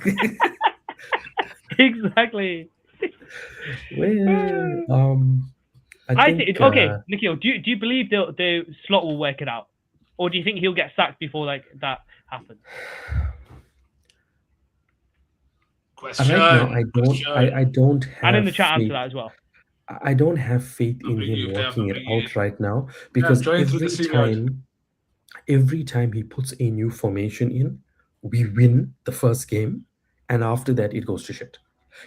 Exactly. Well, I think okay, Nikhil, do you believe the Slot will work it out, or do you think he'll get sacked before like that happens? Question. right now I don't have And in the chat, faith. answer that as well. I don't have faith in bring him you, Pep, working I'll it bring you. out right now, because join through the StreamYard. every time he puts a new formation in, we win the first game, and after that it goes to shit.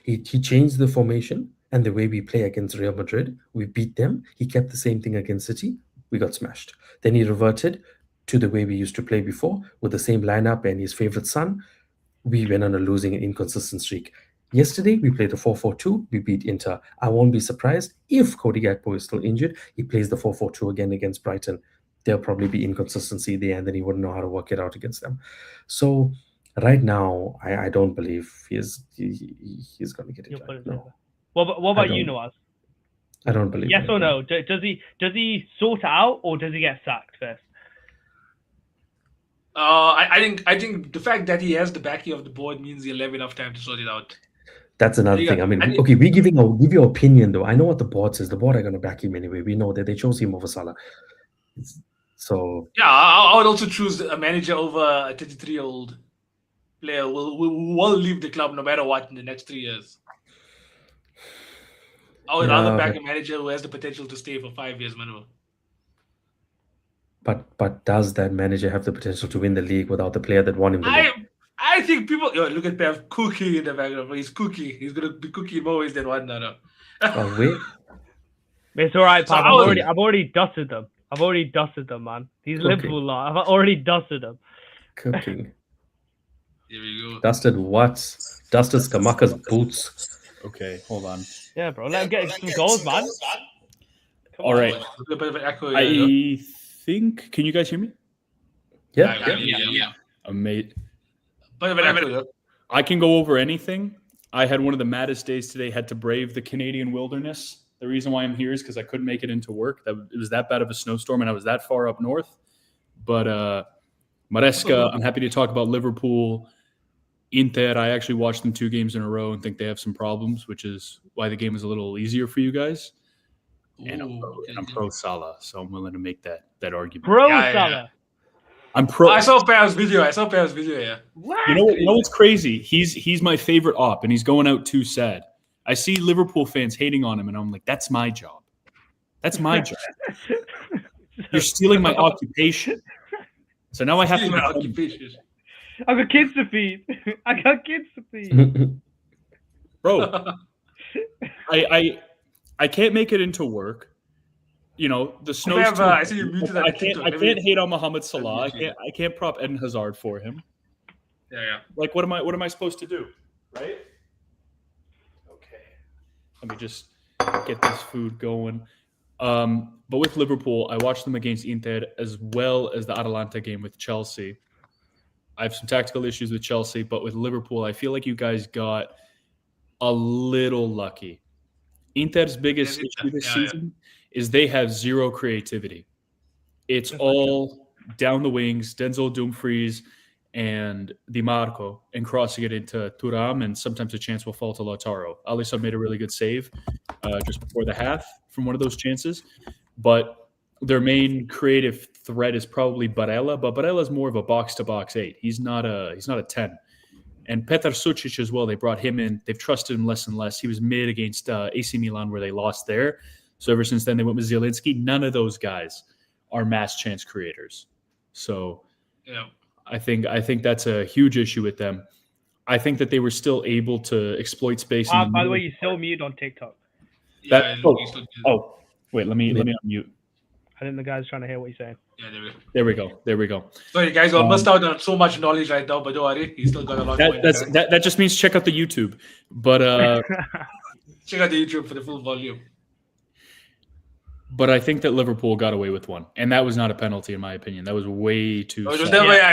He changed the formation and the way we play against Real Madrid. We beat them. He kept the same thing against City. We got smashed. Then he reverted to the way we used to play before with the same lineup and his favorite son. We went on a losing and inconsistent streak. Yesterday, we played the 4-4-2. We beat Inter. I won't be surprised if Cody Gakpo is still injured. He plays the 4-4-2 again against Brighton. There'll probably be inconsistency there, and then he wouldn't know how to work it out against them. So right now, I don't believe he's going to get it right. No, What about you, Nawaz? I don't believe. Yes or no? Does he sort it out, or does he get sacked first? I think the fact that he has the backing of the board means he'll have enough time to sort it out. That's another thing. I mean, okay, we give your opinion though. I know what the board says. The board are going to back him anyway. We know that they chose him over Salah. So yeah, I would also choose a manager over a 33-year-old player who will leave the club no matter what in the next 3 years. I would rather back a manager who has the potential to stay for 5 years minimum. But does that manager have the potential to win the league without the player that won him the league? I think people look at Pep cooking in the background. He's cooking. He's gonna be cooking more ways than one another. Oh wait. It's all right, Pap. I've already dusted them. Man. These Liverpool lot. I've already dusted them. Cooking. Here we go. Dusted what? Dusted Skamaka's boots. Okay, hold on. Yeah, bro. Let him get some goals, man. All right. A bit of an echo. I think. Can you guys hear me? Yeah. Amazing. But I can go over anything. I had one of the maddest days today. Had to brave the Canadian wilderness. The reason why I'm here is because I couldn't make it into work. It was that bad of a snowstorm, and I was that far up north. But MARESCA, I'm happy to talk about Liverpool. Inter, I actually watched them 2 games in a row and think they have some problems, which is why the game is a little easier for you guys. And I'm pro Salah, so I'm willing to make that argument. Pro Salah. I'm pro. I saw Pam's video. Yeah. What? You know what's crazy? He's my favorite op, and he's going out too sad. I see Liverpool fans hating on him, and I'm like, that's my job. That's my job. You're stealing my occupation. So now I have to. Occupation. I've got kids to feed. Bro, I can't make it into work. You know, the snow. I see you muted that. I can't hate on Mohamed Salah. I can't prop Eden Hazard for him. Yeah. Like, what am I supposed to do? Right? Okay. Let me just get this food going. But with Liverpool, I watched them against Inter as well as the Atalanta game with Chelsea. I have some tactical issues with Chelsea, but with Liverpool, I feel like you guys got a little lucky. Inter's biggest issue this season is they have zero creativity. It's all down the wings, Denzel Dumfries and Di Marco, and crossing it into Thuram, and sometimes a chance will fall to Lautaro. Alisson made a really good save just before the half from one of those chances, but their main creative threat is probably Barella, but Barella is more of a box-to-box 8. He's not a 10. And Petar Sucic as well, they brought him in. They've trusted him less and less. He was mid against AC Milan where they lost there. So ever since then, they went with Zielinski. None of those guys are mass chance creators. So I think that's a huge issue with them. I think that they were still able to exploit space. By the way, you're still mute on TikTok. Wait, let me unmute. I think the guy's trying to hear what you're saying. Yeah, there we go. So you guys all missed out on so much knowledge right now, but don't worry, he's still got a lot more. That just means check out the YouTube. But check out the YouTube for the full volume. But I think that Liverpool got away with one, and that was not a penalty in my opinion. That was way too. It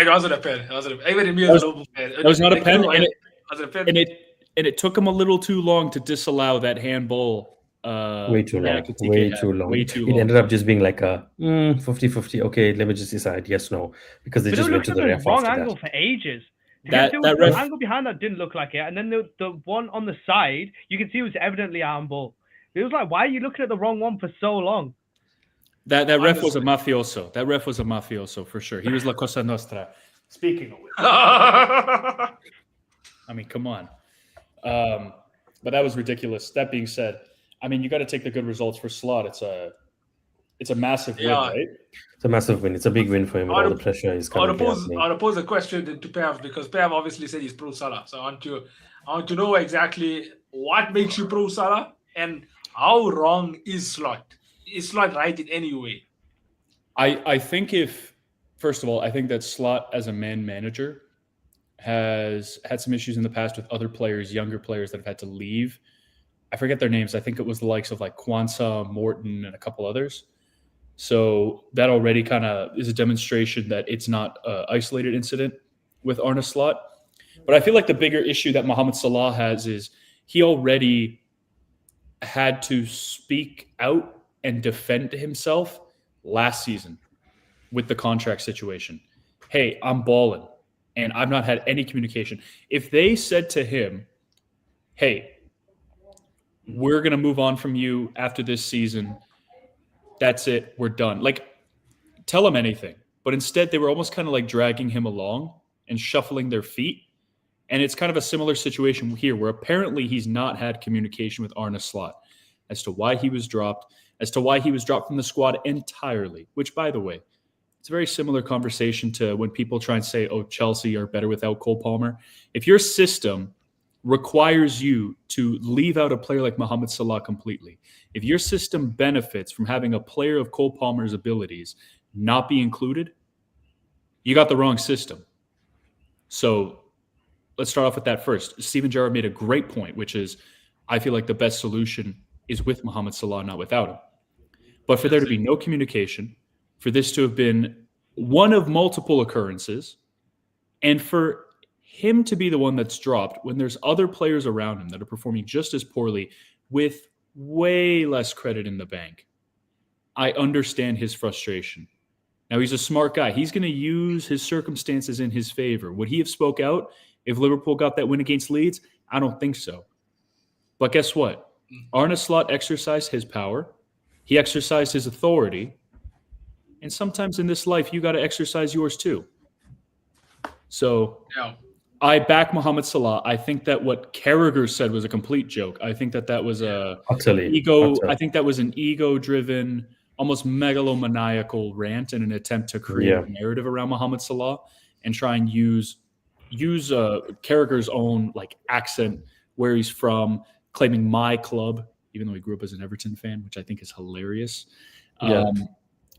wasn't a pen. Even me as a Liverpool fan, that was not a pen. And and it took him a little too long to disallow that handball. Way too long. Ekitike Way had. too long. Way too It long. ended up just being like a 50-50. Okay, let me just decide yes, no, because they But just it went looked to like the the ref wrong after angle that. for ages. That the ref- angle behind that didn't look like it, and then the one on the side, you can see it was evidently a handball. It was like, why are you looking at the wrong one for so long? That ref was a mafioso. That ref was a mafioso for sure. He was La Cosa Nostra. Speaking of which, I mean, come on. But that was ridiculous. That being said, I mean, you got to take the good results for Slot. It's a massive win, right? It's a massive win. It's a big win for him with all the pressure he's currently happening. I'll pose a question to Prem, because Prem obviously said he's pro Salah. So I want to know exactly what makes you pro Salah and how wrong is Slot? Is Slot right in any way? I think first of all, I think that Slot as a man manager has had some issues in the past with other players, younger players that have had to leave. I forget their names. I think it was the likes of like Kwanzaa, Morton, and a couple others. So that already kind of is a demonstration that it's not an isolated incident with Arne Slot. But I feel like the bigger issue that Mohamed Salah has is he already had to speak out and defend himself last season with the contract situation. Hey, I'm balling, and I've not had any communication. If they said to him, hey, we're going to move on from you after this season, that's it, we're done. Like, tell him anything. But instead, they were almost kind of like dragging him along and shuffling their feet. And it's kind of a similar situation here where apparently he's not had communication with Arne Slot as to why he was dropped, from the squad entirely, which, by the way, it's a very similar conversation to when people try and say, oh, Chelsea are better without Cole Palmer. If your system requires you to leave out a player like Mohamed Salah completely, if your system benefits from having a player of Cole Palmer's abilities not be included, you got the wrong system. So let's start off with that first. Steven Gerrard made a great point, which is I feel like the best solution is with Mohamed Salah, not without him. But for there to be no communication, for this to have been one of multiple occurrences, and for him to be the one that's dropped when there's other players around him that are performing just as poorly with way less credit in the bank, I understand his frustration. Now, he's a smart guy. He's going to use his circumstances in his favor. Would he have spoke out if Liverpool got that win against Leeds? I don't think so. But guess what? Arne Slot exercised his power. He exercised his authority. And sometimes in this life, you got to exercise yours too. So I back Mohamed Salah. I think that what Carragher said was a complete joke. I think that was Utterly. I think that was an ego-driven, almost megalomaniacal rant in an attempt to create a narrative around Mohamed Salah and try and use Carragher's own like accent, where he's from, claiming my club, even though he grew up as an Everton fan, which I think is hilarious.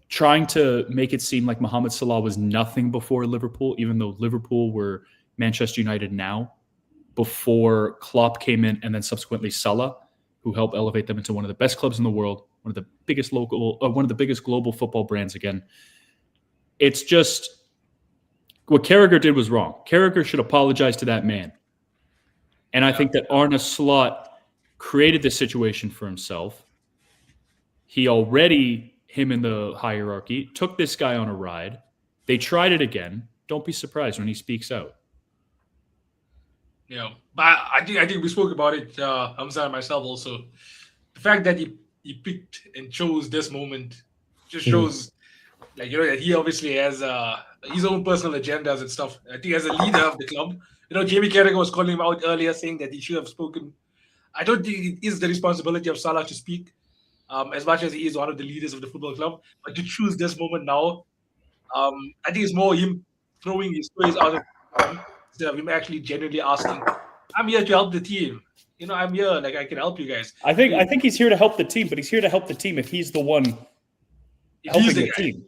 Trying to make it seem like Mohamed Salah was nothing before Liverpool, even though Liverpool were Manchester United now, before Klopp came in, and then subsequently Salah, who helped elevate them into one of the best clubs in the world, one of the biggest global football brands again. It's just what Carragher did was wrong. Carragher should apologize to that man. And I think that Arne Slot created this situation for himself. He already, him in the hierarchy, took this guy on a ride. They tried it again. Don't be surprised when he speaks out. Yeah, but I think we spoke about it, Hamza and myself also. The fact that he picked and chose this moment just shows, like, that he obviously has his own personal agendas and stuff. I think as a leader of the club, Jamie Carragher was calling him out earlier, saying that he should have spoken. I don't think it is the responsibility of Salah to speak, as much as he is one of the leaders of the football club. But to choose this moment now, I think it's more him throwing his toys out of instead of him actually genuinely asking, I'm here to help the team. I'm here, like, I can help you guys. I think he's here to help the team, but he's here to help the team if he's the one helping the team.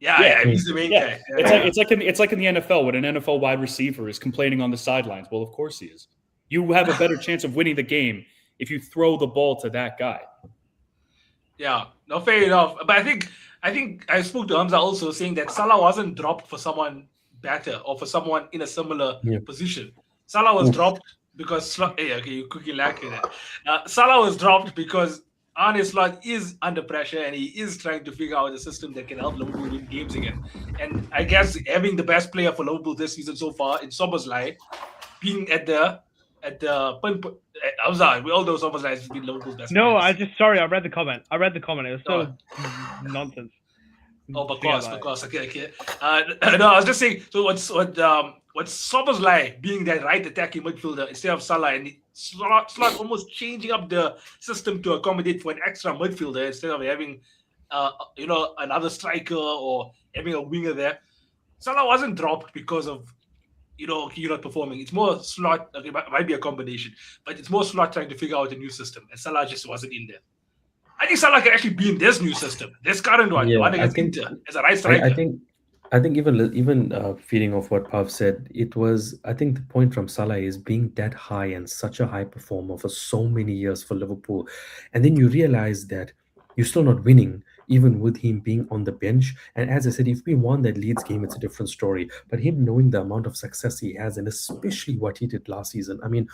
Yeah, he's the main guy. Yeah. It's like in the NFL when an NFL wide receiver is complaining on the sidelines. Well, of course he is. You have a better chance of winning the game if you throw the ball to that guy. Yeah, no, fair enough. But I think I spoke to Hamza also, saying that Salah wasn't dropped for someone better or for someone in a similar position. Salah was dropped because okay, you quickly lack it. Salah was dropped because Arne Slot is under pressure and he is trying to figure out a system that can help Liverpool win games again. And I guess having the best player for Liverpool this season so far in Soboslai being at the I'm sorry, we all know Soboslai has been Liverpool's best player. No, I read the comment. It was so nonsense. Oh, of course. Okay. No, I was just saying. So what's Soboslai being that right attacking midfielder instead of Salah, and Slot almost changing up the system to accommodate for an extra midfielder instead of having, another striker or having a winger there. Salah wasn't dropped because of you're not performing. It's more Slot. Okay, might be a combination, but it's more Slot trying to figure out a new system, and Salah just wasn't in there. I think Salah can actually be in this new system, this current one, the one against Inter, as a right striker. I think even feeding off what Pav said, it was, I think the point from Salah is being that high and such a high performer for so many years for Liverpool, and then you realize that you're still not winning, even with him being on the bench. And as I said, if we won that Leeds game, it's a different story. But him knowing the amount of success he has, and especially what he did last season, I mean,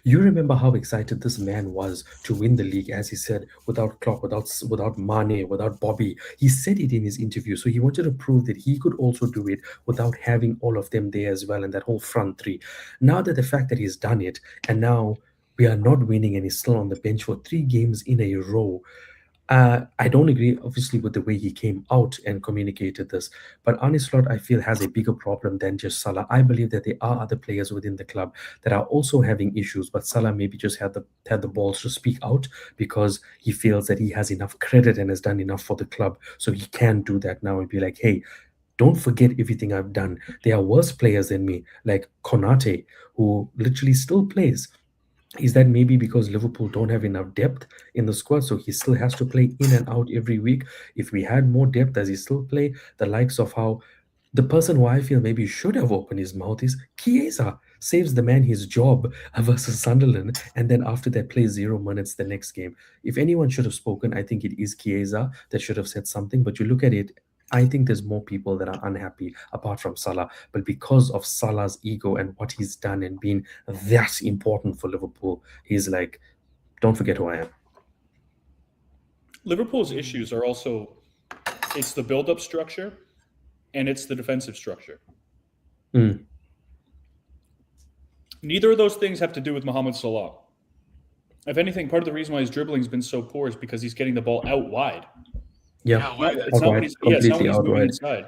you remember how excited this man was to win the league, as he said, without Klopp, without Mane, without Bobby. He said it in his interview. So he wanted to prove that he could also do it without having all of them there as well, and that whole front three. Now that the fact that he's done it, and now we are not winning and he's still on the bench for 3 games in a row. I don't agree, obviously, with the way he came out and communicated this. But Arne Slot, I feel, has a bigger problem than just Salah. I believe that there are other players within the club that are also having issues, but Salah maybe just had the balls to speak out because he feels that he has enough credit and has done enough for the club, so he can do that now and be like, hey, don't forget everything I've done. There are worse players than me, like Konate, who literally still plays. Is that maybe because Liverpool don't have enough depth in the squad, so he still has to play in and out every week? If we had more depth, does he still play? The likes of how the person who I feel maybe should have opened his mouth is Chiesa. Saves the man his job versus Sunderland, and then after that plays 0 minutes the next game. If anyone should have spoken, I think it is Chiesa that should have said something. But you look at it, I think there's more people that are unhappy apart from Salah. But because of Salah's ego and what he's done and been that important for Liverpool, he's like, don't forget who I am. Liverpool's issues are also, it's the build-up structure and it's the defensive structure. Neither of those things have to do with Mohamed Salah. If anything, part of the reason why his dribbling has been so poor is because he's getting the ball out wide. Yeah, it's not when he's moving inside.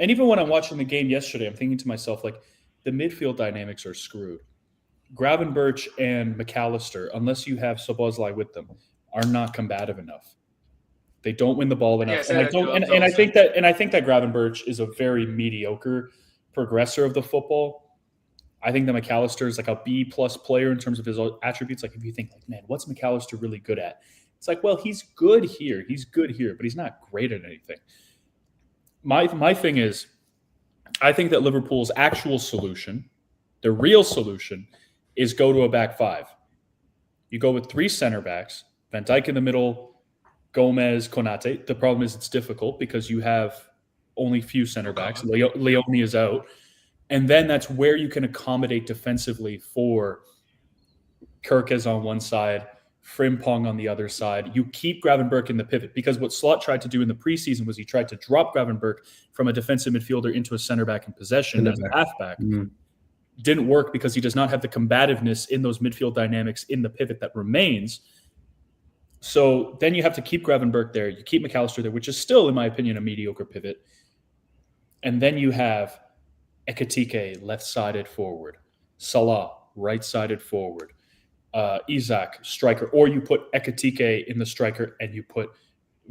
And even when I'm watching the game yesterday, I'm thinking to myself, like, the midfield dynamics are screwed. Gravenberch and McAllister, unless you have Szoboszlai with them, are not combative enough. They don't win the ball enough. Yes, and I think that Gravenberch is a very mediocre progressor of the football. I think that McAllister is like a B+ player in terms of his attributes. Like, if you think, like, man, what's McAllister really good at? It's like, well, he's good here, but he's not great at anything. My thing is, I think that Liverpool's actual solution, the real solution, is go to a back five. You go with 3 center backs, Van Dijk in the middle, Gomez, Konate. The problem is it's difficult because you have only few center backs. Leone is out. And then that's where you can accommodate defensively for Kirkes on one side, Frimpong on the other side. You keep Gravenberch in the pivot, because what Slot tried to do in the preseason was he tried to drop Gravenberch from a defensive midfielder into a center back in possession as a halfback. Didn't work because he does not have the combativeness in those midfield dynamics in the pivot that remains. So then you have to keep Gravenberch there. You keep McAllister there, which is still, in my opinion, a mediocre pivot. And then you have Ekitike left-sided forward, Salah right-sided forward, Isak striker, or you put Ekitike in the striker and you put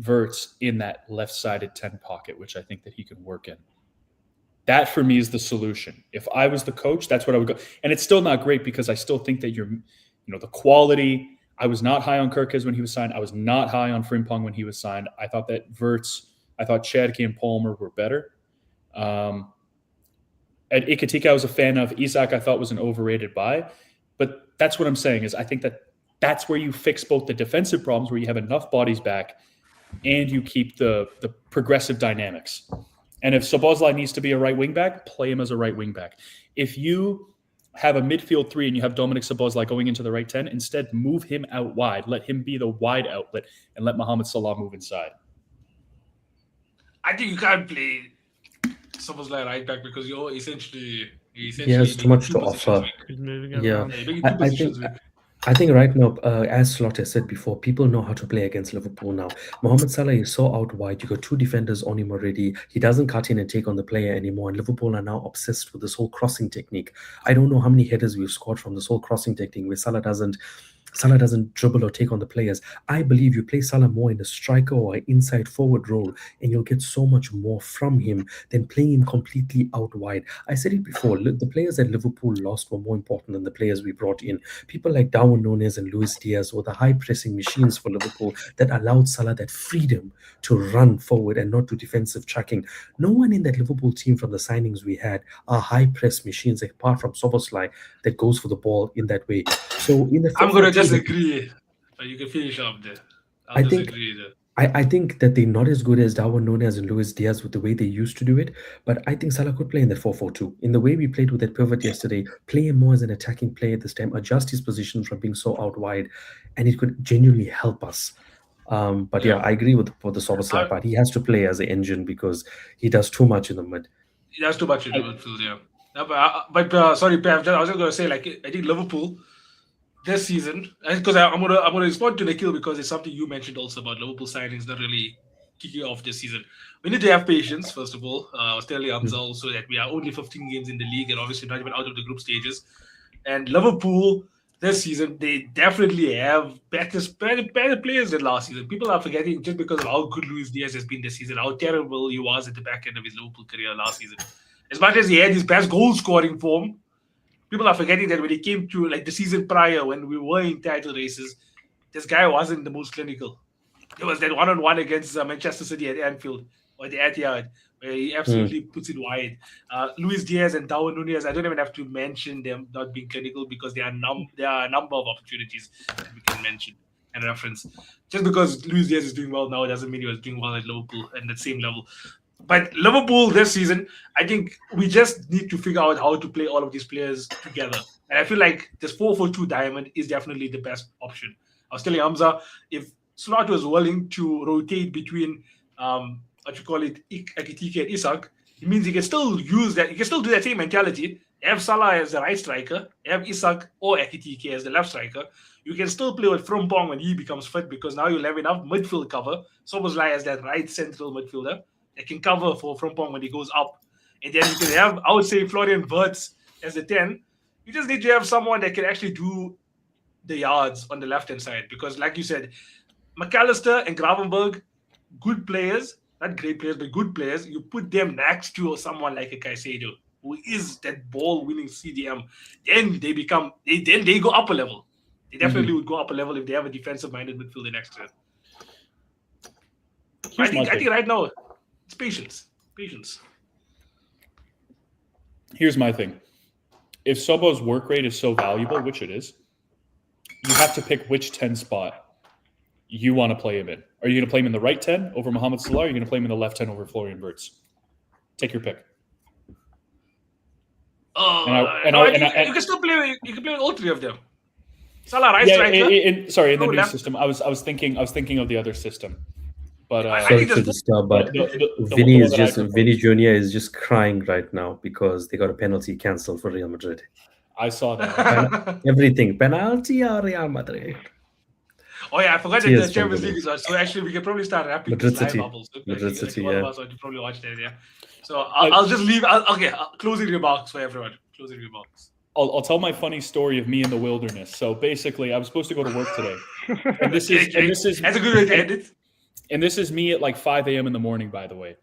Wirtz in that left-sided 10 pocket, which I think that he can work in. That for me is the solution. If I was the coach, that's what I would go. And it's still not great because I still think that the quality. I was not high on Kirkes when he was signed. I was not high on Frimpong when he was signed. I thought that Wirtz, I thought Cherki and Palmer were better. At Ekitike, I was a fan of. Isak, I thought was an overrated buy. But that's what I'm saying is I think that that's where you fix both the defensive problems, where you have enough bodies back, and you keep the progressive dynamics. And if Szoboszlai needs to be a right wing back, play him as a right wing back. If you have a midfield 3 and you have Dominic Szoboszlai going into the right 10. Instead, move him out wide. Let him be the wide outlet and let Mohamed Salah move inside. I think you can't play Szoboszlai right back because you're essentially He has too much to offer. He's moving Yeah. around. Yeah, you're making I, two I think positions weak. I think right now, as Slot has said before, people know how to play against Liverpool now. Mohamed Salah is so out wide. You got two defenders on him already. He doesn't cut in and take on the player anymore. And Liverpool are now obsessed with this whole crossing technique. I don't know how many headers we've scored from this whole crossing technique where Salah doesn't dribble or take on the players. I believe you play Salah more in a striker or an inside forward role, and you'll get so much more from him than playing him completely out wide. I said it before, the players that Liverpool lost were more important than the players we brought in. People like Darwin Núñez and Luis Diaz were the high pressing machines for Liverpool that allowed Salah that freedom to run forward and not do defensive tracking. No one in that Liverpool team from the signings we had are high press machines apart from Szoboszlai that goes for the ball in that way. So in the I'm gonna 4-4-2, disagree. But you can finish up there. I think- disagree there. I think that they're not as good as Darwin Núñez and Luis Diaz with the way they used to do it, but I think Salah could play in the 4-4-2. In the way we played with that pivot yesterday, play him more as an attacking player this time, adjust his position from being so out wide, and it could genuinely help us. But yeah, Yeah. I agree with the Szoboszlai I- part. He has to play as an engine because he does too much in the mid. That's too much in the midfield, yeah. No, but sorry, Prem, I was just gonna say, like, I think Liverpool this season, because I'm gonna respond to Nikhil because it's something you mentioned also about Liverpool signings not really kicking off this season. We need to have patience, first of all. I was telling Hamza also that we are only 15 games in the league and obviously not even out of the group stages. And Liverpool this season, they definitely have better players than last season. People are forgetting just because of how good Luis Diaz has been this season, how terrible he was at the back end of his Liverpool career last season. As much as he had his best goal scoring form, people are forgetting that when he came to like the season prior when we were in title races, this guy wasn't the most clinical. There was that one-on-one against Manchester City at Anfield or the Etihad where he absolutely puts it wide. Luis Diaz and Darwin Núñez, I don't even have to mention them not being clinical because there are a number of opportunities that we can mention and reference. Just because Luis Diaz is doing well now doesn't mean he was doing well at Liverpool at the same level. But Liverpool this season, I think we just need to figure out how to play all of these players together. And I feel like this 4-4-2 diamond is definitely the best option. I was telling Hamza, if Slot was willing to rotate between Ekitike and Isak, it means he can still use that. He can still do that same mentality. Have Salah as the right striker, have Isak or Ekitike as the left striker. You can still play with Frimpong when he becomes fit because now you'll have enough midfield cover. Szoboszlai as that right central midfielder that can cover for Frimpong when he goes up. And then you can have, I would say, Florian Wirtz as the 10. You just need to have someone that can actually do the yards on the left-hand side. Because like you said, McAllister and Gravenberg, good players, not great players, but good players. You put them next to someone like a Caicedo, who is that ball-winning CDM. Then they go up a level. They definitely would go up a level if they have a defensive-minded midfielder next to it. I think right now, it's patience. Here's my thing. If Sobo's work rate is so valuable, which it is, you have to pick which 10 spot you want to play him in. Are you going to play him in the right 10 over Mohamed Salah, or are you going to play him in the left 10 over Florian Wirtz? Take your pick. You can still play. You can play with all three of them. Salah right striker. In the new left. system, I was thinking of the other system. But Sorry to disturb, but Vinny Jr. is just crying right now because they got a penalty cancelled for Real Madrid. I saw that. Everything penalty or Real Madrid. Oh yeah, I forgot that the Champions League is on. So actually, we can probably start wrapping Madrid this live City. bubble. So Madrid City, all yeah. of us want to probably watch that. Yeah. So I'll just leave. Closing remarks for everyone. Closing remarks. I'll tell my funny story of me in the wilderness. So basically, I was supposed to go to work today, and this is that's a good way to end it. And this is me at like 5 a.m. in the morning, by the way.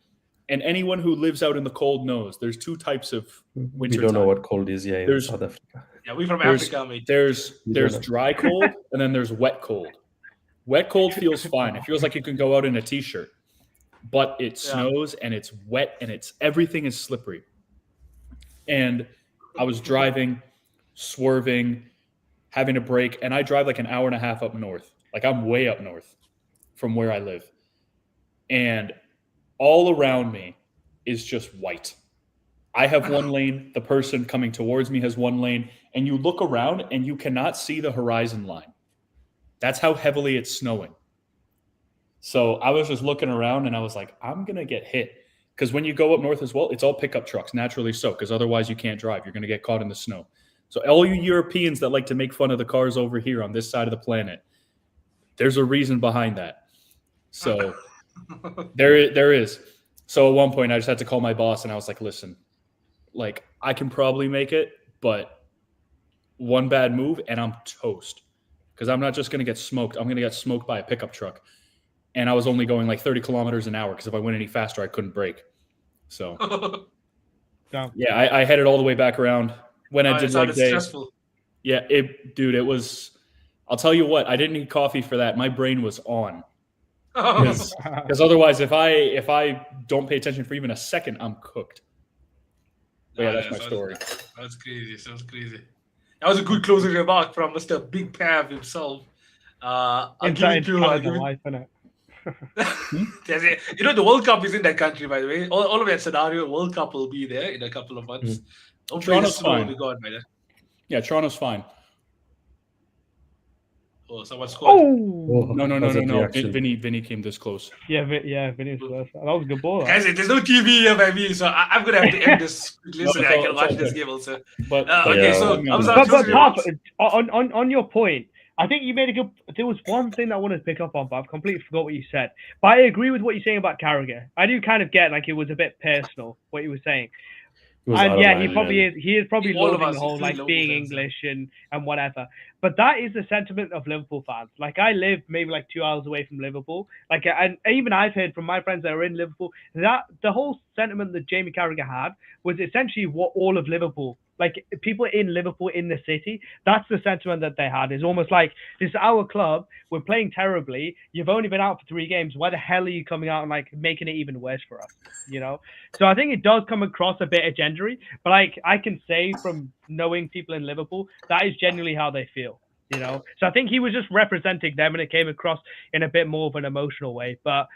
And anyone who lives out in the cold knows there's two types of winter. We don't know what cold is, yeah, in South Africa. Yeah, we're from Africa, mate. There's dry cold and then there's wet cold. Wet cold feels fine. It feels like you can go out in a t-shirt. But it snows and it's wet and everything is slippery. And I was driving, swerving, having a break, and I drive like an hour and a half up north. Like I'm way up north from where I live. And all around me is just white. I have one lane, the person coming towards me has one lane, and you look around and you cannot see the horizon line. That's how heavily it's snowing. So I was just looking around and I was like, I'm going to get hit. Because when you go up north as well, it's all pickup trucks, naturally so, because otherwise you can't drive. You're going to get caught in the snow. So all you Europeans that like to make fun of the cars over here on this side of the planet, there's a reason behind that. So there is. So at one point I just had to call my boss and I was like, listen, like I can probably make it, but one bad move and I'm toast. Because I'm not just going to get smoked. I'm going to get smoked by a pickup truck. And I was only going like 30 kilometers an hour because if I went any faster, I couldn't brake. So, yeah, I headed all the way back around when I did leg day. Stressful. Yeah, dude, it was. I'll tell you what, I didn't need coffee for that. My brain was on. Because otherwise, if I don't pay attention for even a second, I'm cooked. But yeah, that's my story. That's crazy. Sounds crazy. That was a good closing remark from Mr. Big Pav himself. I'll give it to you know, the World Cup is in that country, by the way. All of that scenario, World Cup will be there in a couple of months. Toronto's fine. Yeah, Toronto's fine. Oh, someone scored. No. Vinny came this close. Yeah, Vinny was close. That was a good ball. Guys, there's no TV here by me, so I'm going to have to end this quickly so I can watch this game also. But on your point, I think you made a good. There was one thing I wanted to pick up on, but I've completely forgot what you said. But I agree with what you're saying about Carragher. I do kind of get like it was a bit personal what you were saying. And yeah, he is probably loving the whole like being English and whatever. But that is the sentiment of Liverpool fans. Like I live maybe like 2 hours away from Liverpool. Like and even I've heard from my friends that are in Liverpool that the whole sentiment that Jamie Carragher had was essentially what all of Liverpool, like people in Liverpool in the city, that's the sentiment that they had. It's almost like this is our club. We're playing terribly. You've only been out for 3 games. Why the hell are you coming out and like making it even worse for us? You know. So I think it does come across a bit agendery, but like I can say from knowing people in Liverpool, that is genuinely how they feel. You know. So I think he was just representing them, and it came across in a bit more of an emotional way. But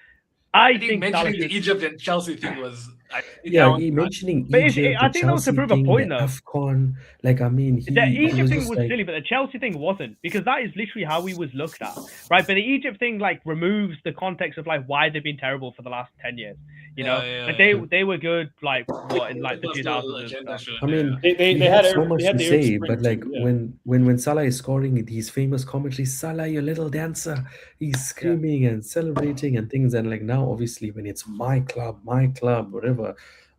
I think mentioning the Egypt and Chelsea thing was mentioning Egypt. I think that was to prove a point, though. AFCON, like I mean, the Egypt thing was silly, but the Chelsea thing wasn't, because that is literally how he was looked at, right? But the Egypt thing like removes the context of like why they've been terrible for the last 10 years. You know, they were good like what in like the 2000s. I mean, they had so much to say, but like when Salah is scoring these famous commentaries, Salah, your little dancer, he's screaming and celebrating and things, and like now obviously when it's my club, whatever,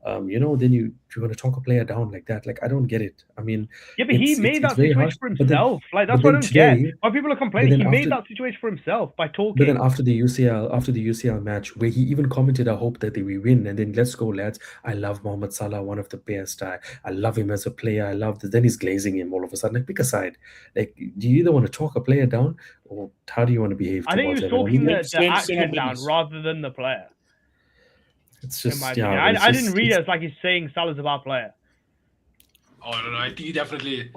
then you're going to talk a player down like that. Like I don't get it. I mean, but he made that situation for himself. Like that's what I don't get. Why people are complaining? He made that situation for himself by talking. But then after the UCL match, where he even commented, "I hope that we win," and then let's go, lads. I love Mohamed Salah, one of the best. I love him as a player. I love this. Then he's glazing him all of a sudden. Like pick a side. Like, do you either want to talk a player down, or how do you want to behave? I think he was talking the action down rather than the player. It's just I didn't read it as like he's saying Salah's a bad player. Oh, I don't know. I think he definitely.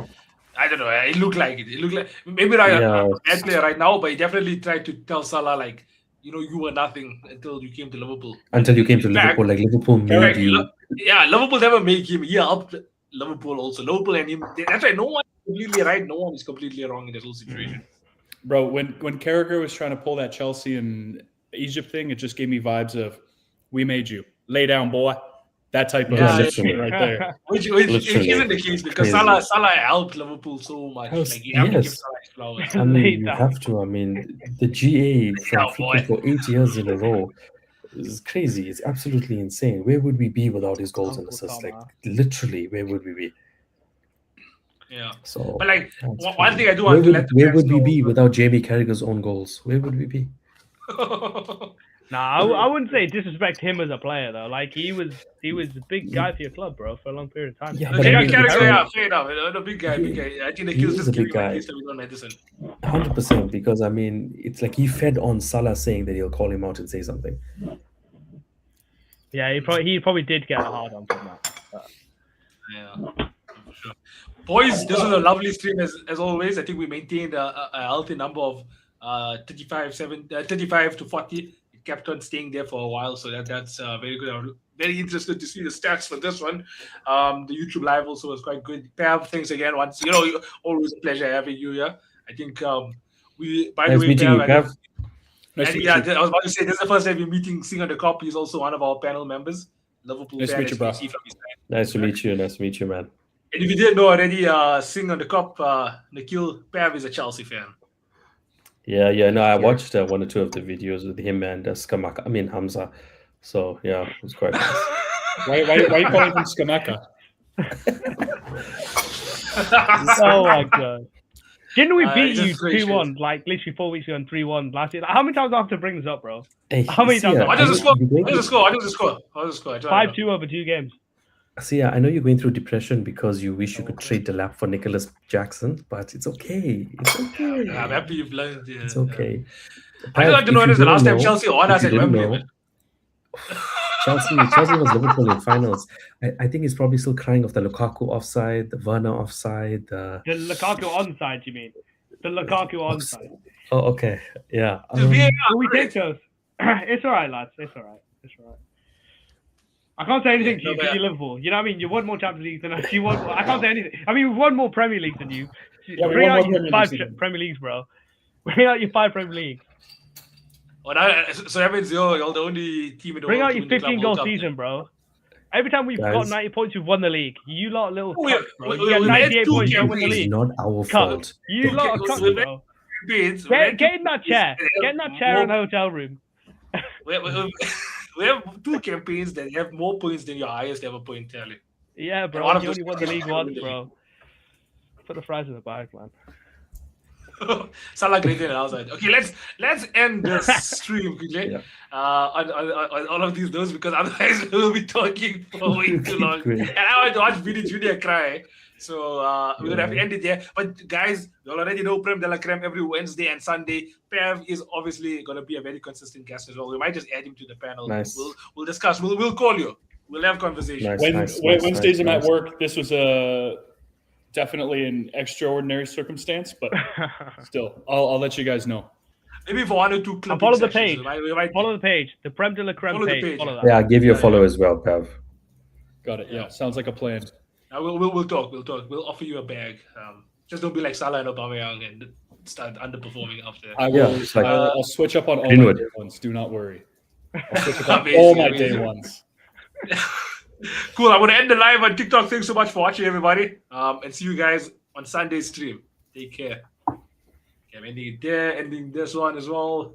I don't know. It looked like it. It looked like maybe a bad player right now, but he definitely tried to tell Salah like, you were nothing until you came to Liverpool. Until you came to Liverpool, like Liverpool made you. Yeah, Liverpool never made him. He helped Liverpool also. Liverpool and him. That's why no one is completely right. No one is completely wrong in this whole situation. Bro, when Carragher was trying to pull that Chelsea and Egypt thing, it just gave me vibes of, we made you. Lay down, boy. That type of shit right there. Which isn't the case because Salah helped Liverpool so much. Like, you have to give Salah his flowers. I mean, you have to. I mean, the GA for 8 years in a row is crazy. It's absolutely insane. Where would we be without his goals and assists? Like, literally, where would we be? Yeah. So, but like, one thing I do want to let the where would we be without Jamie Carragher's own goals? Where would we be? Nah, I wouldn't say disrespect him as a player though. Like he was a big guy for your club, bro, for a long period of time. Yeah, fair enough. A big guy. I think the kills just giving like this to Madison. 100%, because I mean, it's like he fed on Salah saying that he'll call him out and say something. Yeah, he probably did get a hard on from that. But... Yeah, for sure. Boys, this was a lovely stream as always. I think we maintained a healthy number of 35 to 40. It kept on staying there for a while, so that's very good. I'm very interested to see the stats for this one. The YouTube live also was quite good. Pav, thanks again. Once always a pleasure having you here. I think we. By the Nice way, meeting you, Pav. Pav. Nice to meet Yeah, you. I was about to say this is the first time we're meeting Sing on the Cop. He's also one of our panel members. Liverpool Nice to fan, meet you, as bro. can see from his side. Nice to meet you. Nice to meet you, man. And if you didn't know already, Sing on the Cop, Nikhil Pav is a Chelsea fan. Yeah. No, I watched 1 or 2 of the videos with him and Skamaka. I mean Hamza. So yeah, it was quite nice. Why are you calling him Skamaka? Oh my god. Didn't we beat you just gracious. 2-1 like literally 4 weeks ago and 3-1 last year? Like, how many times do I have to bring this up, bro? Hey, How many times? What I is the score? you're going What is the score? What is the score? What is the score? I don't know. 5-2 over 2 games. See, I know you're going through depression because you wish you could trade the lap for Nicholas Jackson, but it's okay. It's okay. I'm happy you've learned. Yeah, It's okay. I don't like to know when is the last time Chelsea won us at Wembley. Man. Chelsea was Liverpool in finals. I think he's probably still crying off the Lukaku offside, the Werner offside. The Lukaku onside, you mean? The Lukaku onside. Oh, okay. Yeah. Just VAR, Will we correct. take those? It's alright, lads. It's alright. I can't say anything to you because you're Liverpool. You know what I mean? You won more Champions Leagues than us. I can't say anything. I mean, we've won more Premier Leagues than you. Yeah, we Bring won out more your Premier 5 Leagues than you. Premier Leagues, bro. Bring out your 5 Premier Leagues. Well, so that means you're the only team in the Bring world out to your win the Club 15-goal World Cup. season, bro. Every time we've got Guys. 90 points, we've won the league. You lot little We- cocks, bro. we- You get we made 98 two points, you don't win the It's league. not our Cuck. fault. You lot are cocks, we- bro. Campaigns, Get in that chair. Get in that chair in the hotel room. We have 2 campaigns that have more points than your highest ever point tally. Yeah, And bro. one of You those only won the league won once, the bro. Put the fries in the bag, man. Salah great and outside. Okay, let's end this stream quickly. Yeah. On all of these notes because otherwise we'll be talking for way too long. Great. And I want to watch Vinny Junior cry. So we're gonna have to end it there. But guys, you already know Prem de la Creme every Wednesday and Sunday. Pav is obviously gonna be a very consistent guest as well. We might just add him to the panel. Nice. We'll discuss. We'll call you. We'll have conversation. Nice. Wednesdays I'm nice. at work. This was definitely an extraordinary circumstance, but still, I'll let you guys know. Maybe for 1 or 2 clips. follow the page. Follow the page. The Prem de la Creme Follow the page. page. Follow that. Yeah, I'll give you a follow as well, Pav. Got it. Yeah, sounds like a plan. We'll talk. We'll offer you a bag. Just don't be like Salah and Aubameyang and start underperforming after. I will. Yeah, it's like- I'll switch up on all Greenwood. my day ones. Do not worry. I'll switch up on Amazing, all my day amazing. ones. Cool. I'm gonna end the live on TikTok. Thanks so much for watching, everybody. And see you guys on Sunday's stream. Take care. Okay, I'm ending it there. Ending this one as well.